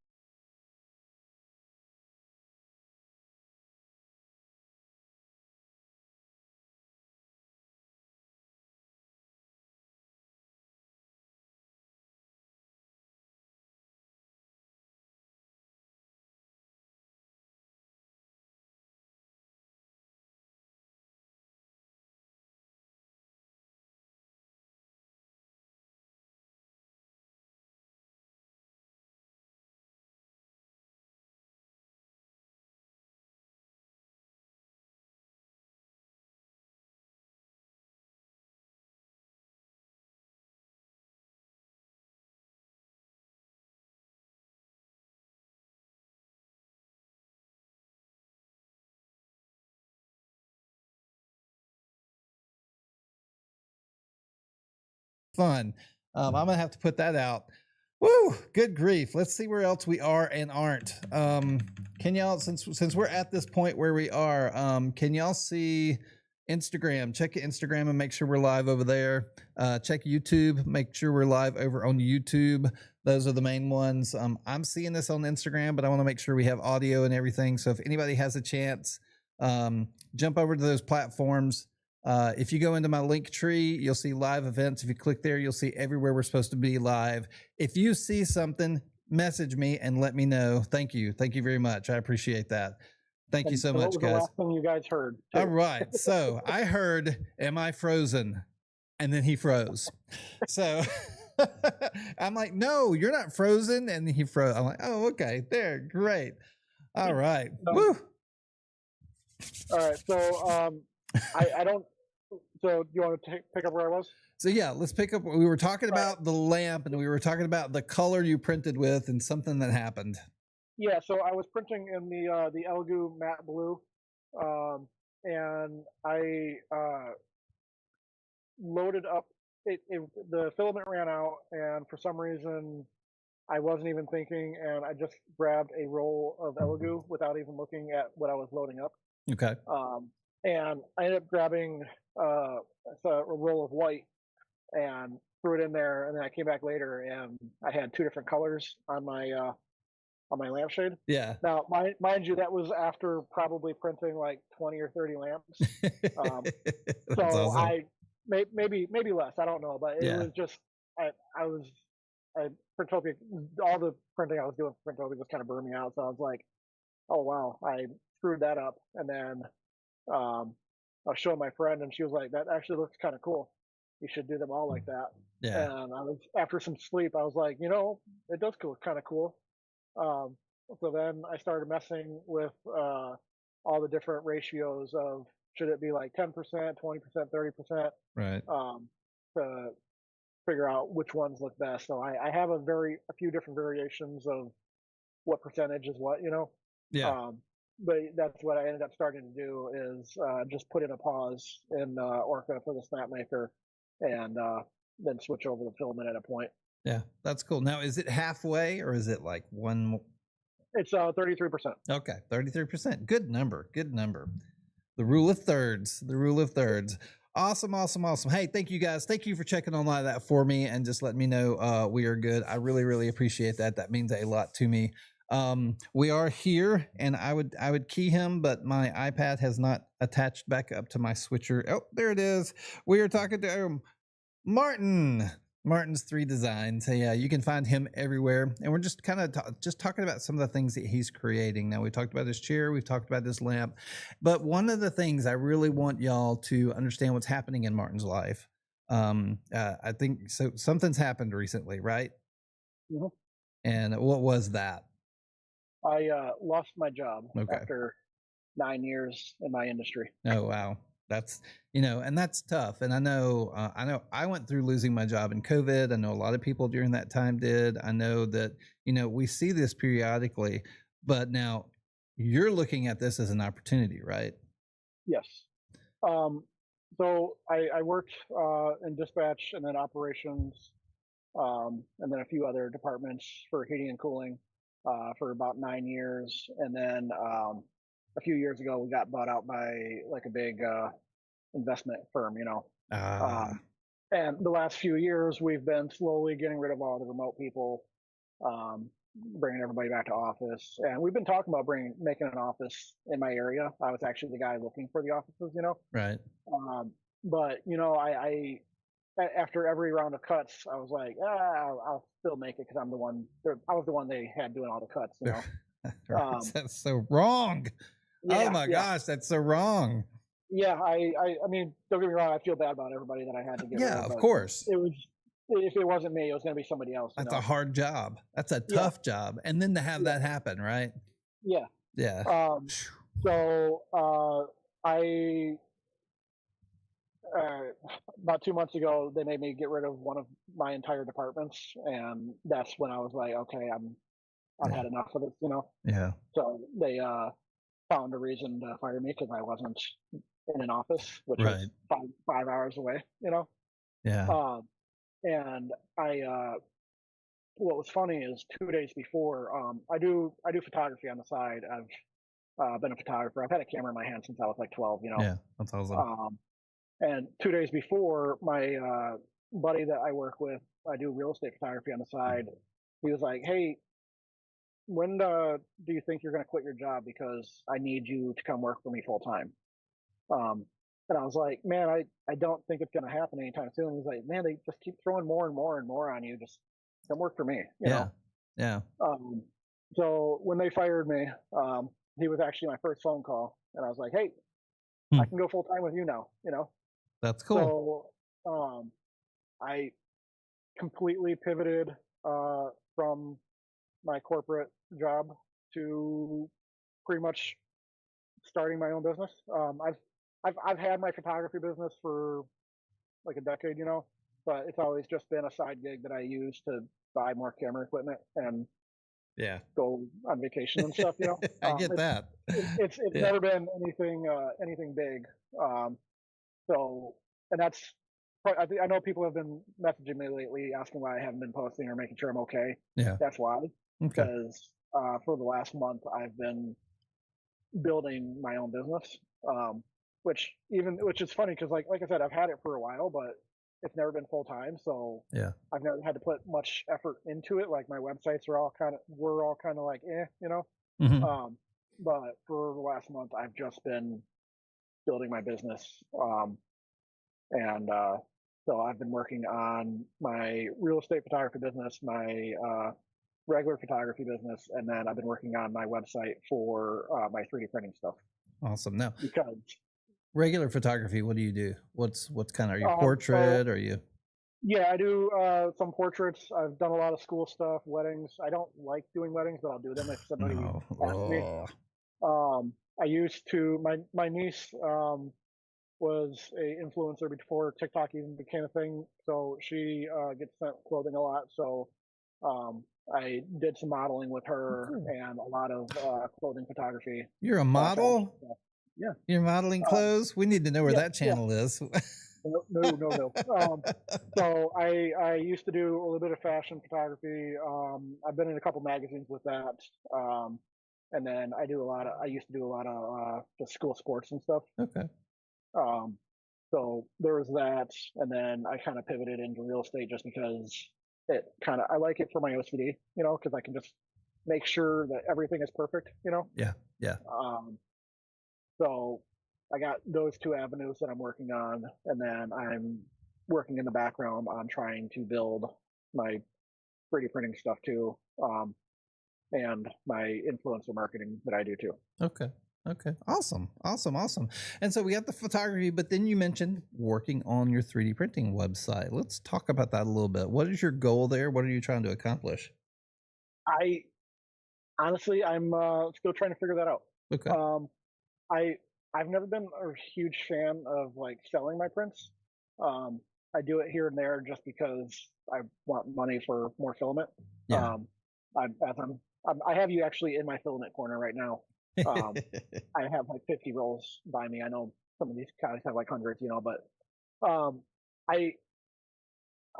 fun. I'm gonna have to put that out. Woo, good grief. Let's see where else we are and aren't. Can y'all, since we're at this point where we are, can y'all see Instagram? Check Instagram and make sure we're live over there. Check YouTube, make sure we're live over on YouTube. Those are the main ones. I'm seeing this on Instagram, but I want to make sure we have audio and everything. So if anybody has a chance, jump over to those platforms. If you go into my link tree, you'll see live events. If you click there, you'll see everywhere we're supposed to be live. If you see something, message me and let me know. Thank you. Thank you very much. I appreciate that. Thank you so much, what was guys. the last thing you guys heard? Too? All right. So I heard, am I frozen? And then he froze. So I'm like, no, you're not frozen. And he froze. I'm like, oh, okay. There. Great. All right. Woo. All right. So I don't. So do you want to pick up where I was? So yeah, let's pick up. We were talking about the lamp, and we were talking about the color you printed with, and something that happened. Yeah, so I was printing in the Elegoo matte blue, and I loaded up. The filament ran out, and for some reason I wasn't even thinking, and I just grabbed a roll of Elegoo without even looking at what I was loading up. Okay. And I ended up grabbing a roll of white and threw it in there, and then I came back later and I had two different colors on my lampshade. Yeah. Now, mind you, that was after probably printing like 20 or 30 lamps. So awesome. I maybe less. I don't know, but it was just Printopia. All the printing I was doing for Printopia was kind of burning me out. So I was like, oh wow, I screwed that up. And then I was showing my friend, and she was like, that actually looks kind of cool. You should do them all like that. Yeah. And I was, after some sleep, I was like, it does look kind of cool. So then I started messing with all the different ratios of, should it be like 10%, 20%, 30%, right? To figure out which ones look best. So I have a few different variations of what percentage is what, Yeah. But that's what I ended up starting to do is just put in a pause in Orca for the snap maker, and then switch over the filament at a point. Yeah, that's cool. Now, is it halfway or is it like one? It's 33%. Okay, 33%. Good number. Good number. The rule of thirds. The rule of thirds. Awesome, awesome, awesome. Hey, thank you guys. Thank you for checking on that for me and just letting me know we are good. I really, really appreciate that. That means a lot to me. We are here, and I would key him, but my iPad has not attached back up to my switcher. Oh, there it is. We are talking to Martin's 3Design. So yeah, you can find him everywhere, and we're just kind of just talking about some of the things that he's creating. Now, we talked about his chair, we've talked about this lamp, but one of the things I really want y'all to understand what's happening in Martin's life. I think so. Something's happened recently, right? Mm-hmm. And what was that? I lost my job after 9 years in my industry. Oh, wow. That's, and that's tough. And I know I went through losing my job in COVID. I know a lot of people during that time did. I know that, we see this periodically, but now you're looking at this as an opportunity, right? Yes. So I worked in dispatch and then operations, and then a few other departments for heating and cooling. For about 9 years, and then a few years ago we got bought out by like a big investment firm, and the last few years we've been slowly getting rid of all the remote people, bringing everybody back to office, and we've been talking about making an office in my area. I was actually the guy looking for the offices, right. But I after every round of cuts, I was like, I'll still make it because I'm the one. I was the one they had doing all the cuts. That's so wrong. Yeah, oh my gosh, that's so wrong. Yeah, I mean, don't get me wrong. I feel bad about everybody that I had to get rid of. Of course. It was, if it wasn't me, it was going to be somebody else. That's a hard job. That's a tough job, and then to have that happen, right? Yeah. Yeah. So I. About 2 months ago, they made me get rid of one of my entire departments, and that's when I was like, okay, I've had enough of this, Yeah. So they found a reason to fire me because I wasn't in an office, which was 5 hours away, Yeah. And what was funny is 2 days before, I do photography on the side. I've been a photographer. I've had a camera in my hand since I was like 12. Yeah, that's awesome. Um, and 2 days before, my buddy that I work with, I do real estate photography on the side. He was like, "Hey, when do you think you're going to quit your job? Because I need you to come work for me full time." Um, and I was like, "Man, I don't think it's going to happen anytime soon." He's like, "Man, they just keep throwing more and more and more on you. Just come work for me, you Yeah, know." yeah. Um, so when they fired me, he was actually my first phone call, and I was like, "Hey, I Hmm. can go full time with you now," you know. That's cool. So um, I completely pivoted from my corporate job to pretty much starting my own business. I've had my photography business for like a decade, you know, but it's always just been a side gig that I use to buy more camera equipment and Yeah. go on vacation and stuff, you know. I get that. It's Yeah. never been anything big. Um, so and that's I know people have been messaging me lately asking why I haven't been posting or making sure I'm okay. Yeah. That's why, Okay. because for the last month I've been building my own business, um, which is funny because like I said, I've had it for a while, but it's never been full time. So Yeah. I've never had to put much effort into it. Like my websites are all kind of were all kind of like you know. Hmm. Um, but for the last month, I've just been building my business, and so I've been working on my real estate photography business, my regular photography business, and then I've been working on my website for my 3D printing stuff Awesome. Now, because regular photography, what do you do? What's kind of, are you so portrait? Are you? yeah, I do some portraits. I've done a lot of school stuff, weddings. I don't like doing weddings, but I'll do them if somebody No. asks me. Oh. I used to my niece was a influencer before TikTok even became a thing, so she gets sent clothing a lot. So um, I did some modeling with Oh, her cool. and a lot of clothing photography, You're a fashion model? stuff. Yeah. You're modeling Um, clothes? We need to know where yeah, that yeah. channel is. No, no, no, no. So I used to do a little bit of fashion photography. I've been in a couple magazines with that. Um, and then I used to do a lot of the school sports and stuff. Okay. Um, so there was that, and then I kind of pivoted into real estate just because I like it for my OCD, you know, because I can just make sure that everything is perfect, you know. Yeah. Yeah. Um, so I got those two avenues that I'm working on, and then I'm working in the background on trying to build my 3D printing stuff too, and my influencer marketing that I do too. Okay. Okay. Awesome. Awesome. Awesome. And so we got the photography, but then you mentioned working on your 3D printing website. Let's talk about that a little bit. What is your goal there? What are you trying to accomplish? I honestly, I'm still trying to figure that out. Okay. Um, I I've never been a huge fan of like selling my prints. Um, I do it here and there just because I want money for more filament. Yeah. Um, I have you actually in my filament corner right now. Um, I have like 50 rolls by me. I know some of these guys have like hundreds, you know, but I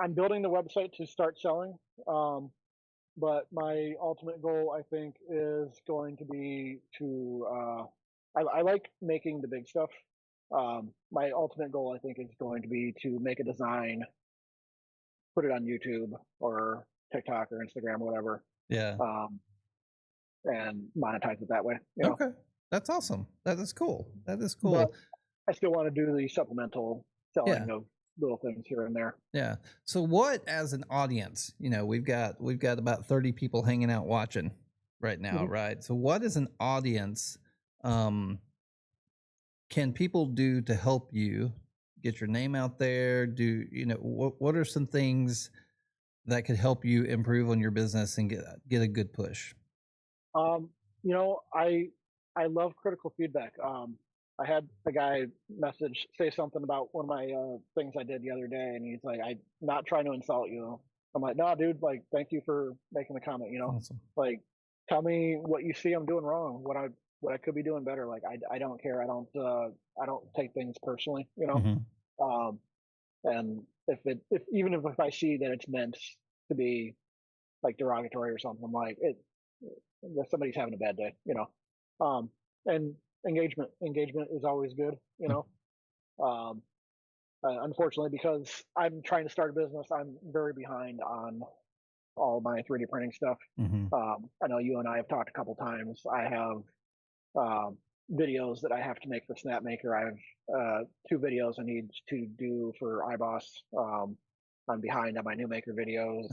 I'm building the website to start selling. Um, but my ultimate goal, I think, is going to be to. I like making the big stuff. My ultimate goal, I think, is going to be to make a design, put it on YouTube or TikTok or Instagram or whatever, Yeah. um, and monetize it that way. You know, Okay. That's awesome. That is cool. That is but cool. I still want to do the supplemental Yeah. selling of little things here and there. Yeah. So what, as an audience, we've got about 30 people hanging out watching right now, Mhm. right? So what, as an audience, um can people do to help you get your name out there? What are some things that could help you improve on your business and get a good push? Um, you know, I love critical feedback. I had a guy say something about one of my things I did the other day, and he's like, "I'm not trying to insult you." I'm like, "No, dude. Like, thank you for making the comment. You know, Awesome. like, tell me what you see I'm doing wrong, what I could be doing better. Like, I don't care. I don't take things personally. You know, Hmm. um, and if even if I see that it's meant to be like derogatory or something, I'm like that somebody's having a bad day, you know. And engagement is always good, you know. Um, Unfortunately, because I'm trying to start a business, I'm very behind on all my 3D printing stuff. Mm-hmm. I know you and I have talked a couple times. I have videos that I have to make for SnapMaker. I have 2 videos I need to do for iBoss. I'm behind on my new maker videos.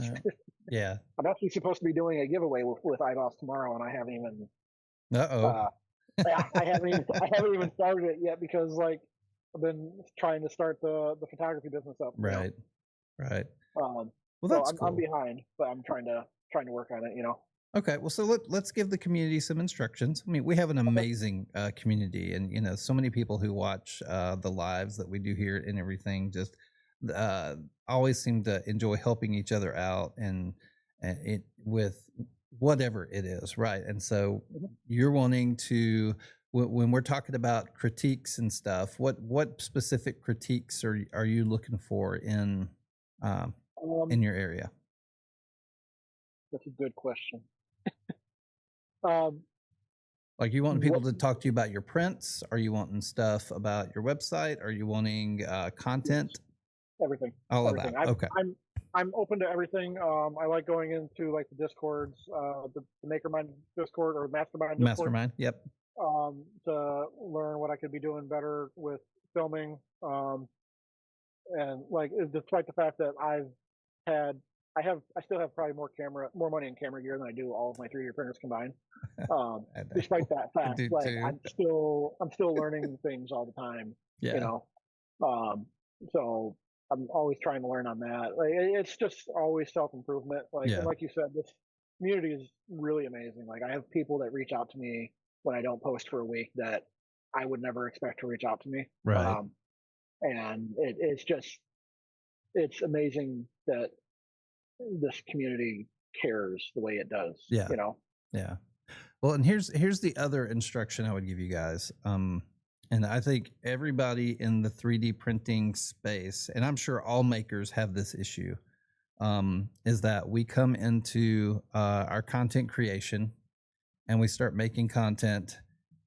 Yeah. I'm actually supposed to be doing a giveaway with iBoss tomorrow, and I haven't even. Uh-oh. I haven't even started it yet because like I've been trying to start the photography business up. Right. Right. Well, that's I'm cool. behind, but I'm trying to work on it. You know. Okay, well, so let's give the community some instructions. I mean, we have an amazing community, and so many people who watch the lives that we do here and everything. Just always seem to enjoy helping each other out, and it with whatever it is, right? And so you're wanting to when we're talking about critiques and stuff. What specific critiques are you looking for in your area? That's a good question. Like, you want people to talk to you about your prints? Are you wanting stuff about your website? Are you wanting content? Everything. All everything. of that. Okay. I'm open to everything. I like going into like the Discords, the Makermind Discord or Mastermind Discord. Mastermind. Yep. To learn what I could be doing better with filming. And like, despite the fact that I still have probably more money in camera gear than I do all of my 3D printers combined. Despite that fact, like too. I'm still learning things all the time. Yeah. You know, so I'm always trying to learn on that. Like, it's just always self-improvement. Like, and like you said, this community is really amazing. Like, I have people that reach out to me when I don't post for a week that I would never expect to reach out to me. Right. And it's amazing that this community cares the way it does. Yeah. You know? Yeah. Well, and here's the other instruction I would give you guys. And I think everybody in the 3D printing space, and I'm sure all makers have this issue, is that we come into our content creation and we start making content,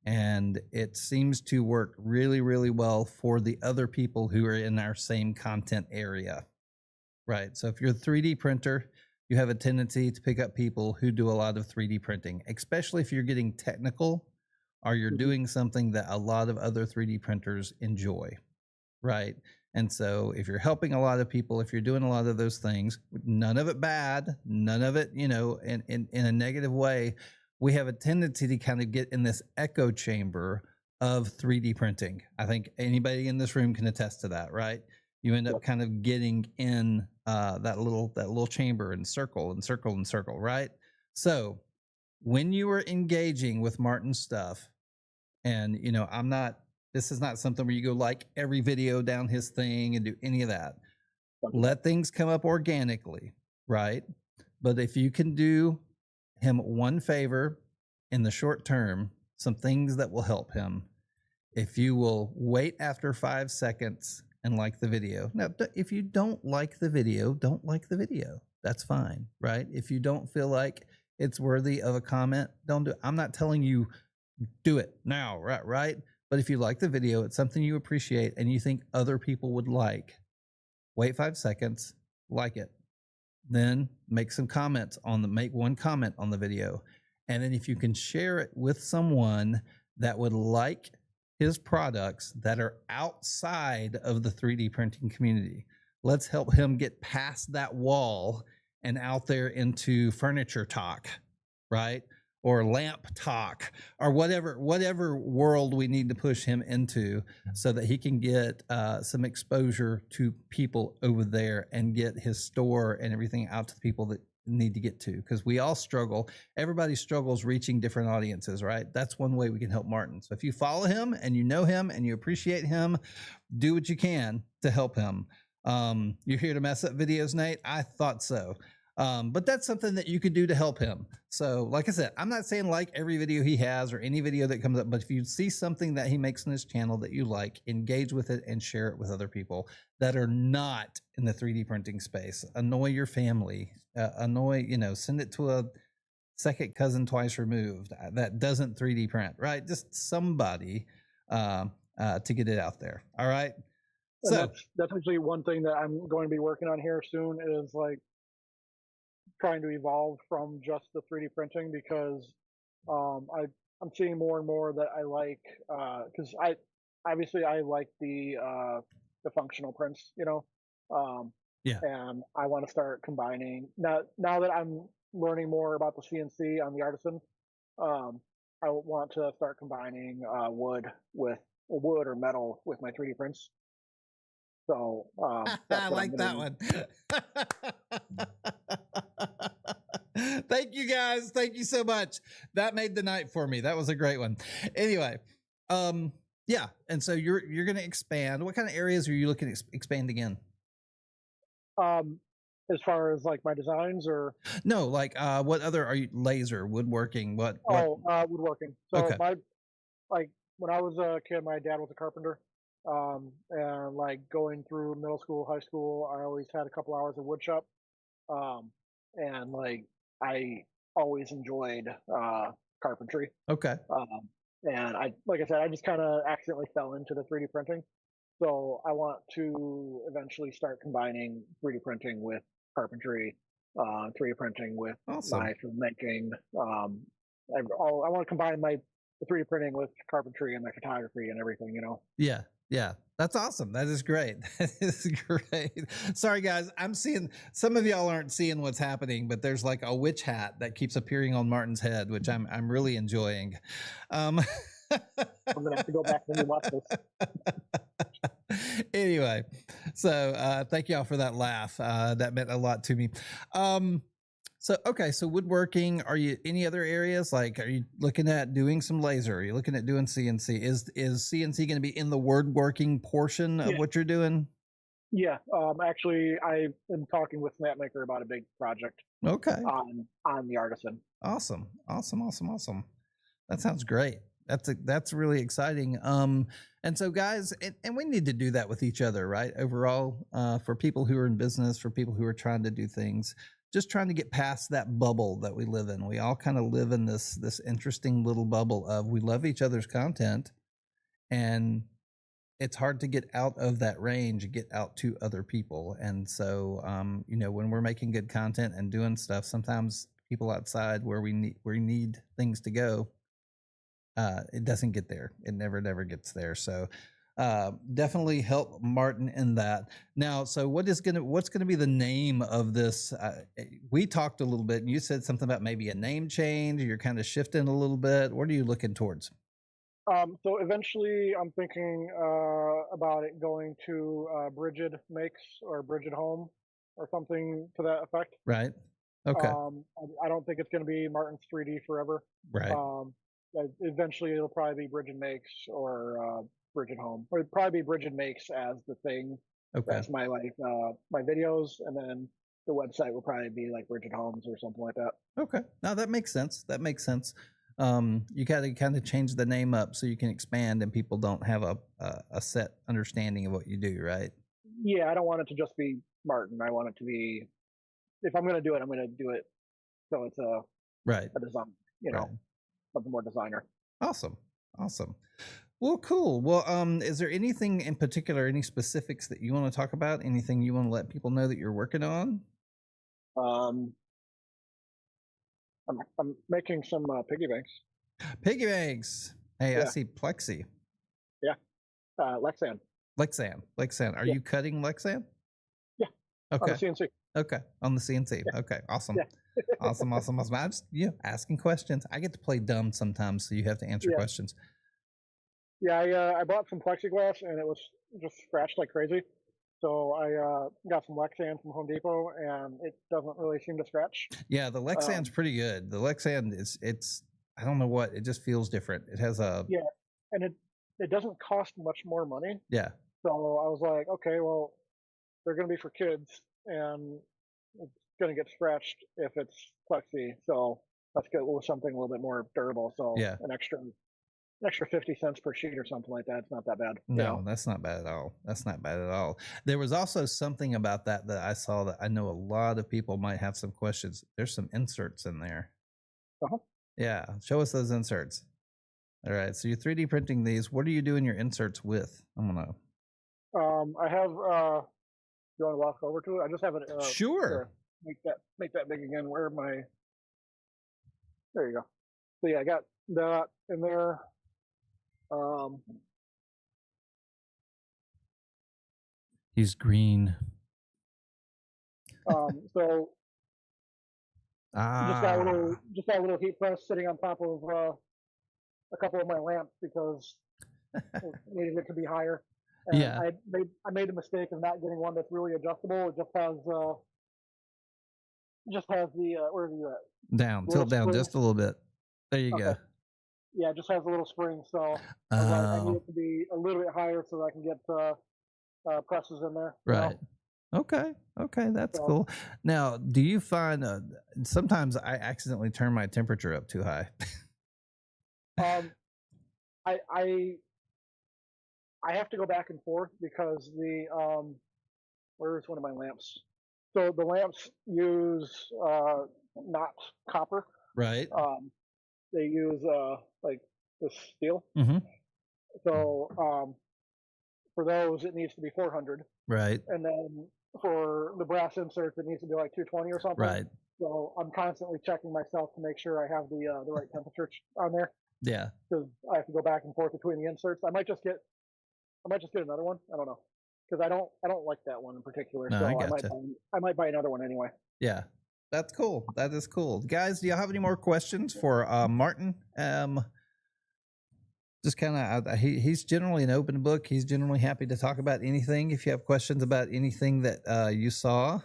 and it seems to work really, really well for the other people who are in our same content area, right? So if you're a 3D printer, you have a tendency to pick up people who do a lot of 3D printing, especially if you're getting technical or you're doing something that a lot of other 3D printers enjoy, right? And so if you're helping a lot of people, if you're doing a lot of those things, none of it bad, none of it, in a negative way, we have a tendency to kind of get in this echo chamber of 3D printing. I think anybody in this room can attest to that, right? You end up kind of getting in that little chamber and circle and circle and circle, right? So when you are engaging with Martin's stuff, and this is not something where you go like every video down his thing and do any of that. Let things come up organically, right? But if you can do him one favor in the short term, some things that will help him, if you will wait after 5 seconds and like the video. Now, if you don't like the video, don't like the video. That's fine, right? If you don't feel like it's worthy of a comment, don't do it. I'm not telling you do it now, right? But if you like the video, it's something you appreciate and you think other people would like, wait 5 seconds, like it. Then make some comments make one comment on the video. And then if you can share it with someone that would like his products that are outside of the 3D printing community, let's help him get past that wall and out there into furniture talk, right? Or lamp talk, or whatever world we need to push him into, so that he can get some exposure to people over there and get his store and everything out to the people that need to get to. Because we all struggle. Everybody struggles reaching different audiences, right? That's one way we can help Martin. So if you follow him and you know him and you appreciate him, do what you can to help him. You're here to mess up videos, Nate? I thought so. But that's something that you could do to help him. So, like I said, I'm not saying like every video he has or any video that comes up, but if you see something that he makes on his channel that you like, engage with it and share it with other people that are not in the 3D printing space. Annoy your family, send it to a second cousin twice removed that doesn't 3D print, right? Just somebody to get it out there. All right. And So that's actually one thing that I'm going to be working on here soon is like trying to evolve from just the 3D printing because I'm seeing more and more that I like because I obviously I like the functional prints, yeah. and I want to start combining now that I'm learning more about the CNC on the Artisan. Um, I want to start combining wood or metal with my 3D prints. So I that's what I'm like going that to. one. Thank you guys. Thank you so much. That made the night for me. That was a great one. Anyway, yeah. And so you're going to expand. What kind of areas are you looking to expand again? As far as like my designs or No, like what other are you laser, woodworking, what woodworking. So okay. my like when I was a kid, my dad was a carpenter. And like going through middle school, high school, I always had a couple hours of wood shop. Um, and like I always enjoyed carpentry. Okay. And like I said, I just kind of accidentally fell into the 3D printing. So I want to eventually start combining 3D printing with carpentry, 3D printing with Awesome. my filmmaking. I want to combine my 3D printing with carpentry and my photography and everything, Yeah. Yeah. That's awesome. That is great. That is great. Sorry guys. I'm seeing some of y'all aren't seeing what's happening, but there's like a witch hat that keeps appearing on Martin's head, which I'm really enjoying. I'm gonna have to go back and rewatch this. Anyway, so thank y'all for that laugh. That meant a lot to me. So okay, so woodworking. Are you any other areas? Like, are you looking at doing some laser? Are you looking at doing CNC? Is CNC going to be in the woodworking portion of what you're doing? Yeah. Actually, I am talking with Snapmaker about a big project. Okay. On the Artisan. Awesome. That sounds great. That's really exciting. And so guys, and we need to do that with each other, right? Overall, for people who are in business, for people who are trying to do things, just trying to get past that bubble that we live in. We all kind of live in this interesting little bubble of we love each other's content, and it's hard to get out of that range, get out to other people. And so, when we're making good content and doing stuff, sometimes people outside where we need things to go, it doesn't get there. It never gets there. So definitely help Martin in that. Now, so what's gonna be the name of this? We talked a little bit and you said something about maybe a name change. You're kind of shifting a little bit. What are you looking towards? So eventually I'm thinking about it going to Bridget Makes or Bridget Home or something to that effect. Right. Okay. I don't think it's going to be Martin's 3D forever. Right. Eventually it'll probably be Bridget Makes or Bridget Home. Or it'd probably be Bridget Makes as the thing. Okay. That's my my videos, and then the website will probably be like Bridget Homes or something like that. Okay. Now that makes sense. You got to kind of change the name up so you can expand and people don't have a set understanding of what you do, right? Yeah, I don't want it to just be Martin. I want it to be, if I'm going to do it, I'm going to do it so it's a design, something more designer. Awesome. Well, cool. Well, is there anything in particular, any specifics that you want to talk about? Anything you want to let people know that you're working on? I'm making some piggy banks. Piggy banks. Hey, yeah. I see plexi. Yeah. Lexan. Are you cutting Lexan? Yeah. Okay. On the CNC. Okay. On the CNC. Yeah. Okay. Awesome. Yeah. awesome. I'm just asking questions. I get to play dumb sometimes, so you have to answer questions. Yeah, I bought some plexiglass and it was just scratched like crazy. So I got some Lexan from Home Depot, and it doesn't really seem to scratch. Yeah, the Lexan's pretty good. The Lexan it's I don't know what, it just feels different. It has a and it doesn't cost much more money. Yeah. So I was like, okay, well, they're going to be for kids, and it's going to get scratched if it's plexi. So let's go with something a little bit more durable. So Yeah. an extra 50 cents per sheet or something like that. It's not that bad. No, that's not bad at all. That's not bad at all. There was also something about that I saw that I know a lot of people might have some questions. There's some inserts in there. Uh-huh. Yeah. Show us those inserts. All right. So you're 3D printing these. What are you doing your inserts with? I don't know. I have, you want to walk over to it? I just have it. Sure. Make that big again. Where my, there you go. So yeah, I got that in there. He's green. So just got a little heat press sitting on top of a couple of my lamps because it needed it to be higher. And Yeah. I made the mistake of not getting one that's really adjustable. It just has the where are you at? Down, tilt down just a little bit. There you go. Yeah, it just has a little spring. So I need it to be a little bit higher so that I can get presses in there. Right. Okay. That's cool. Now, do you find sometimes I accidentally turn my temperature up too high? I have to go back and forth because where's one of my lamps? So the lamps use not copper. Right. They use like this steel. Mm-hmm. So for those it needs to be 400. Right. And then for the brass inserts it needs to be like 220 or something. Right. So I'm constantly checking myself to make sure I have the right temperature on there. Yeah. Because I have to go back and forth between the inserts. I might just get another one. I don't know, because I don't like that one in particular. No, so I gotcha. I might buy another one anyway. Yeah, that's cool. That is cool, guys. Do you have any more questions for Martin? Just kind of, he's generally an open book. He's generally happy to talk about anything. If you have questions about anything that you saw,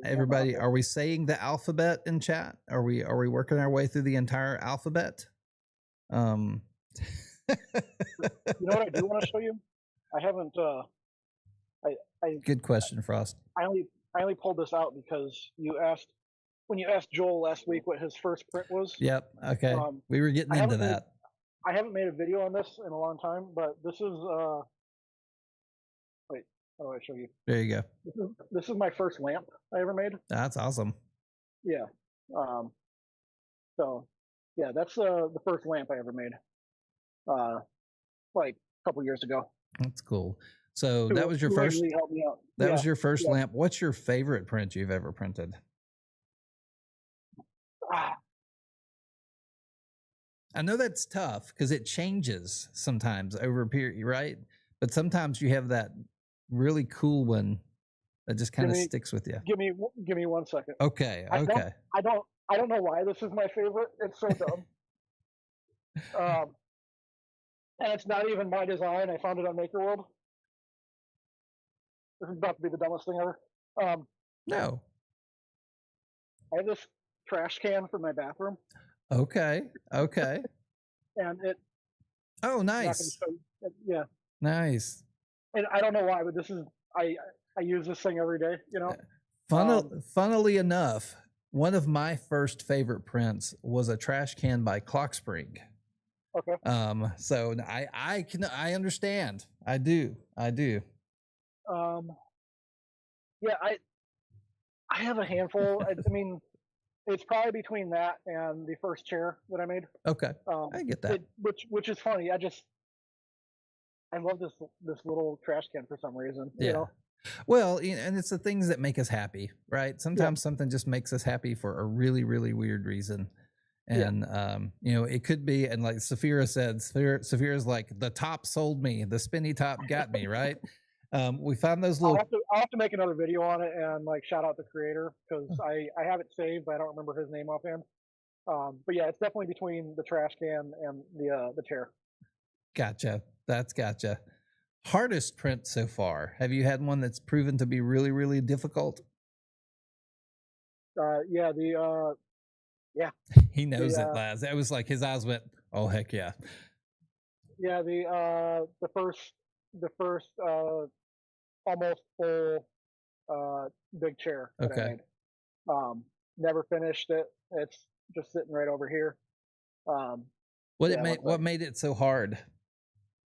everybody, are we saying the alphabet in chat? Are we working our way through the entire alphabet? You know what I do want to show you? I haven't. Good question, Frost. I only pulled this out because when you asked Joel last week what his first print was. Yep. Okay. We were getting into that. I haven't made a video on this in a long time, but this is wait, how do I show you? There you go. This is my first lamp I ever made. That's awesome. Yeah. So yeah, that's the first lamp I ever made. Like a couple years ago. That's cool. So that was your first. Helped me out. That was your first lamp. What's your favorite print you've ever printed? I know that's tough because it changes sometimes over a period, right? But sometimes you have that really cool one that just kind of sticks with you. Give me 1 second. Okay. I don't know why this is my favorite. It's so dumb. And it's not even my design. I found it on MakerWorld. This is about to be the dumbest thing ever. No. I have this trash can for my bathroom. Okay. And it. Oh, nice. Yeah. Nice. And I don't know why, but this is I use this thing every day. You know. Funnily enough, one of my first favorite prints was a trash can by Clock Spring. Okay. So I understand. I do. Yeah, I have a handful. I mean, it's probably between that and the first chair that I made. Okay. I get that. Which is funny. I love this little trash can for some reason. Yeah. You know? Well, and it's the things that make us happy, right? Sometimes something just makes us happy for a really, really weird reason. And, you know, it could be, and like Saphira said, Saphira's like, the top sold me, the spinny top got me, right? We found those little. I'll have to make another video on it and like shout out the creator because I have it saved, but I don't remember his name offhand. But yeah, it's definitely between the trash can and the chair. Gotcha. That's gotcha. Hardest print so far. Have you had one that's proven to be really, really difficult? Yeah. He knows it, Laz. That was like his eyes went, oh heck yeah. Yeah, the first almost full big chair that I Okay. made. Never finished it. It's just sitting right over here. Um, yeah, it looks What like. made it so hard?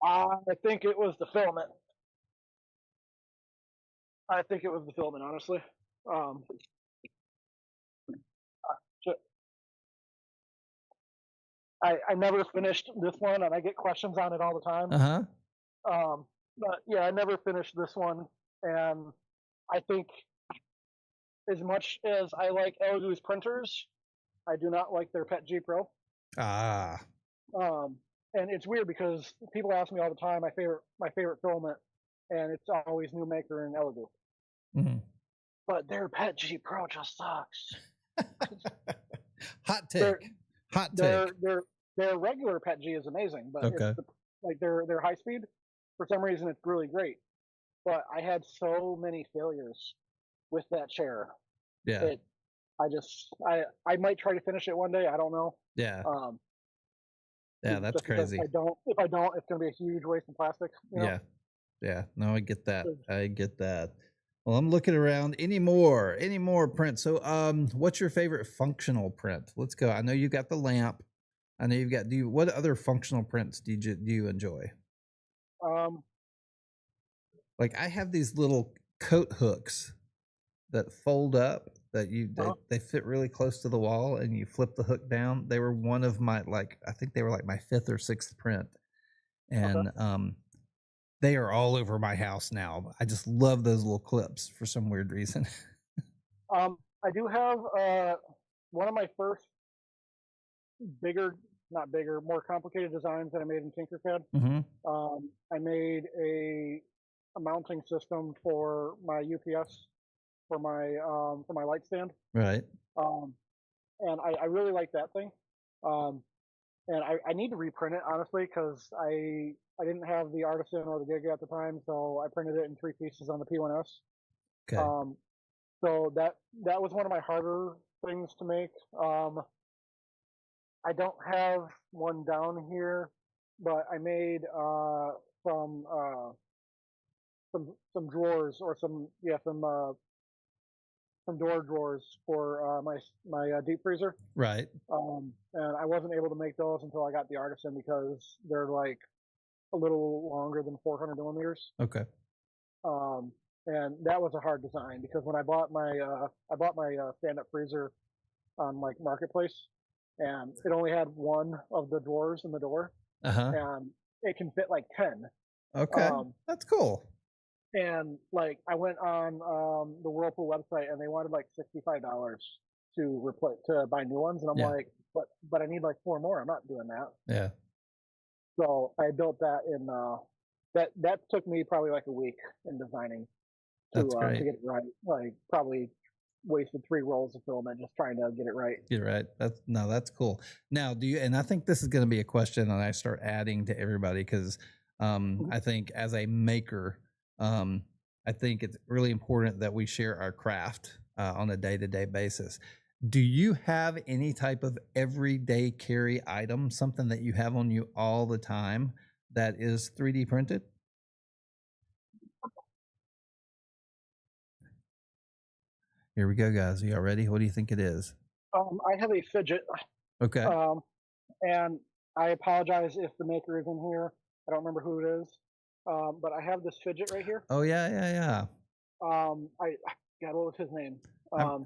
I think it was the filament. I think it was the filament, honestly. Um, ju- I never finished this one, and I get questions on it all the time. Uh-huh. But yeah, I never finished this one, and I think as much as I like Elegoo's printers, I do not like their Pet G Pro. Ah. Um, and it's weird because people ask me all the time my favorite filament, and it's always New Maker and Elegoo. Mhm. But their Pet G Pro just sucks. Hot Their take. Hot their take. their their regular Pet G is amazing, but it's Okay. like their high speed. For some reason, it's really great. But I had so many failures with that chair. Yeah. It I might try to finish it one day. I don't know. Yeah. Um, Yeah, that's just because crazy. if I don't, it's going to be a huge waste of plastic. Yeah. Yeah. No, I get that. 'Cause, I get that. Well, I'm looking around. Any more prints. So what's your favorite functional print? Let's go. I know you got the lamp. I know you've got what other functional prints do you enjoy? um, Like I have these little coat hooks that fold up that uh-huh, they fit really close to the wall and you flip the hook down. They were one of my I think they were like my 5th or 6th print. okay. And they are all over my house now. I just love those little clips for some weird reason. I do have one of my first bigger, not bigger, more complicated designs that I made in Tinkercad. Mm-hmm. I made a mounting system for my UPS for my light stand. Right. Um, and I really like that thing. Um, and I need to reprint it honestly because I didn't have the Artisan or the Giga at the time, so I printed it in 3 pieces on the P1S. Okay. Um, so that was one of my harder things to make. I don't have one down here, but I made some some drawers or some door drawers for my deep freezer. Right. And I wasn't able to make those until I got the Artisan because they're like a little longer than 400 millimeters. Okay. And that was a hard design because when I bought my stand-up freezer on like Marketplace, and it only had one of the drawers in the door, Uh-huh. and it can fit like 10. Okay. Um, That's cool. and like I went on the Whirlpool website and they wanted like $65 to buy new ones, and I'm Yeah. like, but I need like 4 more. I'm not doing that. Yeah. So I built that in that took me probably like a week in designing That's to great. get it right. Like probably wasted 3 rolls of filament just trying to get it right. You're right. That's cool. Now, and I think this is going to be a question that I start adding to everybody because I think as a maker, I think it's really important that we share our craft on a day-to-day basis. Do you have any type of everyday carry item, something that you have on you all the time that is 3D printed? Here we go, guys. Are y'all ready? What do you think it is? I have a fidget, Okay. and I apologize if the maker is in here. I don't remember who it is, but I have this fidget right here. Oh yeah, yeah, yeah. I God, what was his name?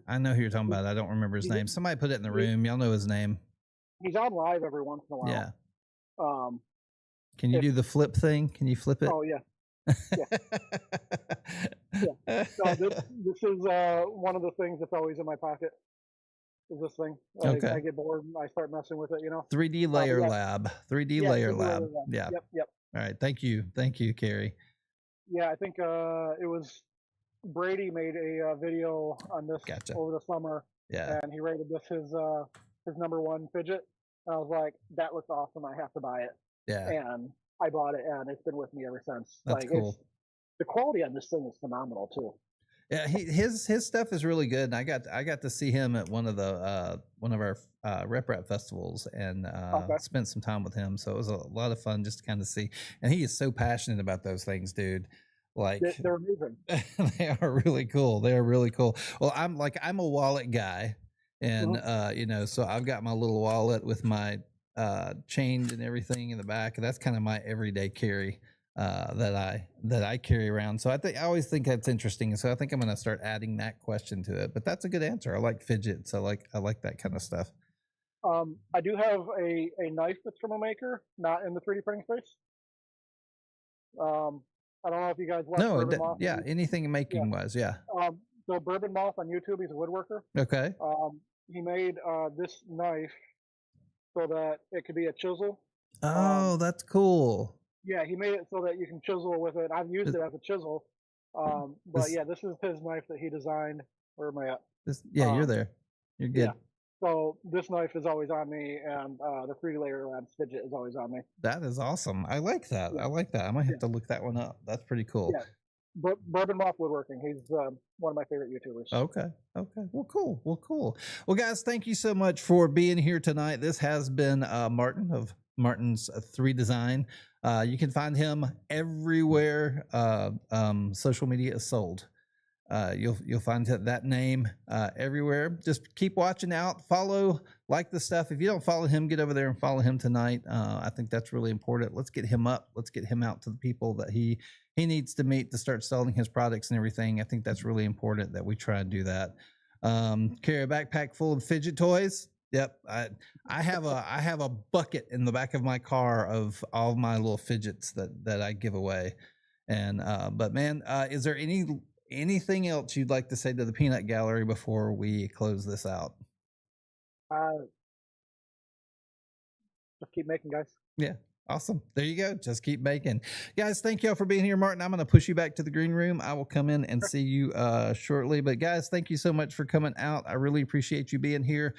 I know who you're talking about. I don't remember his name. Somebody put it in the room. Y'all know his name. He's on live every once in a while. Yeah. Um, Can you do the flip thing? Can you flip it? oh yeah, yeah, yeah. So this is one of the things that's always in my pocket. Is this thing? Okay. I get bored and I start messing with it. 3D layer yeah. lab. 3D layer lab. Yeah. Yep. All right. Thank you, Carrie. Yeah, I think it was Brady made a video on this over the summer. Yeah. And he rated this his #1 fidget. And I was like, that looks awesome. I have to buy it. Yeah. And I bought it, and it's been with me ever since. That's cool. The quality on this thing is phenomenal too. Yeah, his stuff is really good. And I got to see him at one of our Rep Rap festivals and spent some time with him. So it was a lot of fun just to kind of see. And he is so passionate about those things, dude. Like They're amazing. they are really cool. They are really cool. Well, I'm a wallet guy, and Mhm. you know, so I've got my little wallet with my change and everything in the back. That's kind of my everyday carry that I carry around. So I always think that's interesting. So I think I'm going to start adding that question to it. But that's a good answer. I like fidgets. I like that kind of stuff. I do have a knife that's from a maker, not in the 3D printing space. Um, I don't know if you guys watch No, Bourbon Moth. yeah, anything Yeah. making wise, yeah. So Bourbon Moth on YouTube, he's a woodworker. Okay. He made this knife so that it could be a chisel. Oh, that's cool. Yeah, he made it so that you can chisel with it. I've used This, it as a chisel. But this, yeah, this is his knife that he designed. Where am I at? yeah, you're Um, there. You're yeah. good. So this knife is always on me, and the 3D Layer Labs fidget is always on me. That is awesome. I like that. Yeah, I like that. I might yeah, have to look that one up. That's pretty cool. yeah. But Bourbon Moth Woodworking, he's one of my favorite YouTubers. Okay. Okay. Well, cool. Well, cool. Well, guys, thank you so much for being here tonight. This has been Martin of Martin's 3Design. You can find him everywhere social media is sold. You'll find that name everywhere. Just keep watching out, follow, like the stuff. If you don't follow him, get over there and follow him tonight. I think that's really important. Let's get him up. Let's get him out to the people that he needs to meet to start selling his products and everything. I think that's really important that we try and do that. Carry a backpack full of fidget toys. Yep, I have a bucket in the back of my car of all my little fidgets that I give away. And but man, is there anything else you'd like to say to the peanut gallery before we close this out? Uh, just keep making, guys. Yeah. Awesome. There you go. Just keep making. Guys, thank y'all for being here. Martin, I'm going to push you back to the green room. I will come in and see you shortly. But guys, thank you so much for coming out. I really appreciate you being here.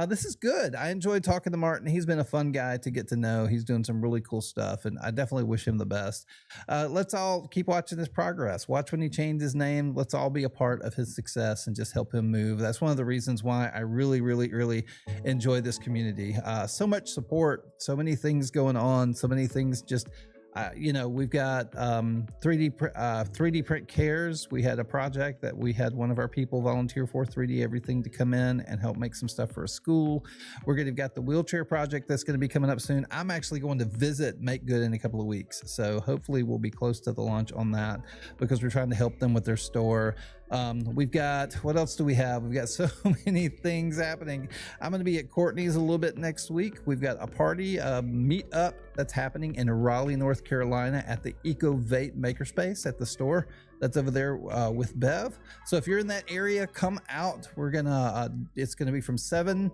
This is good. I enjoyed talking to Martin. He's been a fun guy to get to know. He's doing some really cool stuff, and I definitely wish him the best. Let's all keep watching his progress. Watch when he changed his name. Let's all be a part of his success and just help him move. That's one of the reasons why I really, really, really enjoy this community. So much support, so many things going on, so many things just you know, we've got 3D print cares. We had a project that we had one of our people volunteer for 3D everything to come in and help make some stuff for a school. We're going to got the wheelchair project that's going to be coming up soon. I'm actually going to visit Make Good in a couple of weeks, so hopefully we'll be close to the launch on that because we're trying to help them with their store. We've got, what else do we have? We've got so many things happening. I'm going to be at Courtney's a little bit next week. We've got a party, meet up that's happening in Raleigh, North Carolina at the Eco Vape Makerspace at the store that's over there with Bev. So if you're in that area, come out. We're gonna, it's gonna be from 7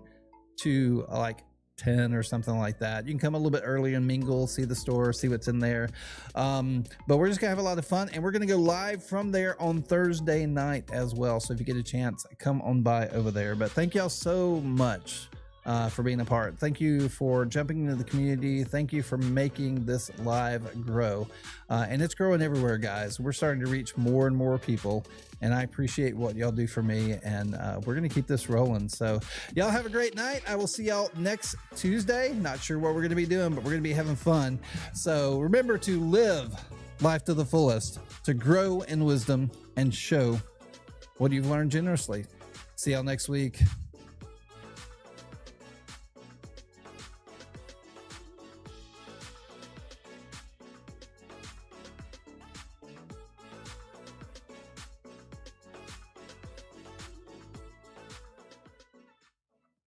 to like 10 or something like that. You can come a little bit early and mingle, see the store, see what's in there. But we're just gonna have a lot of fun, and we're gonna go live from there on Thursday night as well. So if you get a chance, come on by over there. But thank y'all so much for being a part. Thank you for jumping into the community. Thank you for making this live grow. And it's growing everywhere, guys. We're starting to reach more and more people, and I appreciate what y'all do for me, and we're going to keep this rolling. So y'all have a great night. I will see y'all next Tuesday. Not sure what we're going to be doing, but we're going to be having fun. So remember to live life to the fullest, to grow in wisdom and show what you've learned generously. See y'all next week.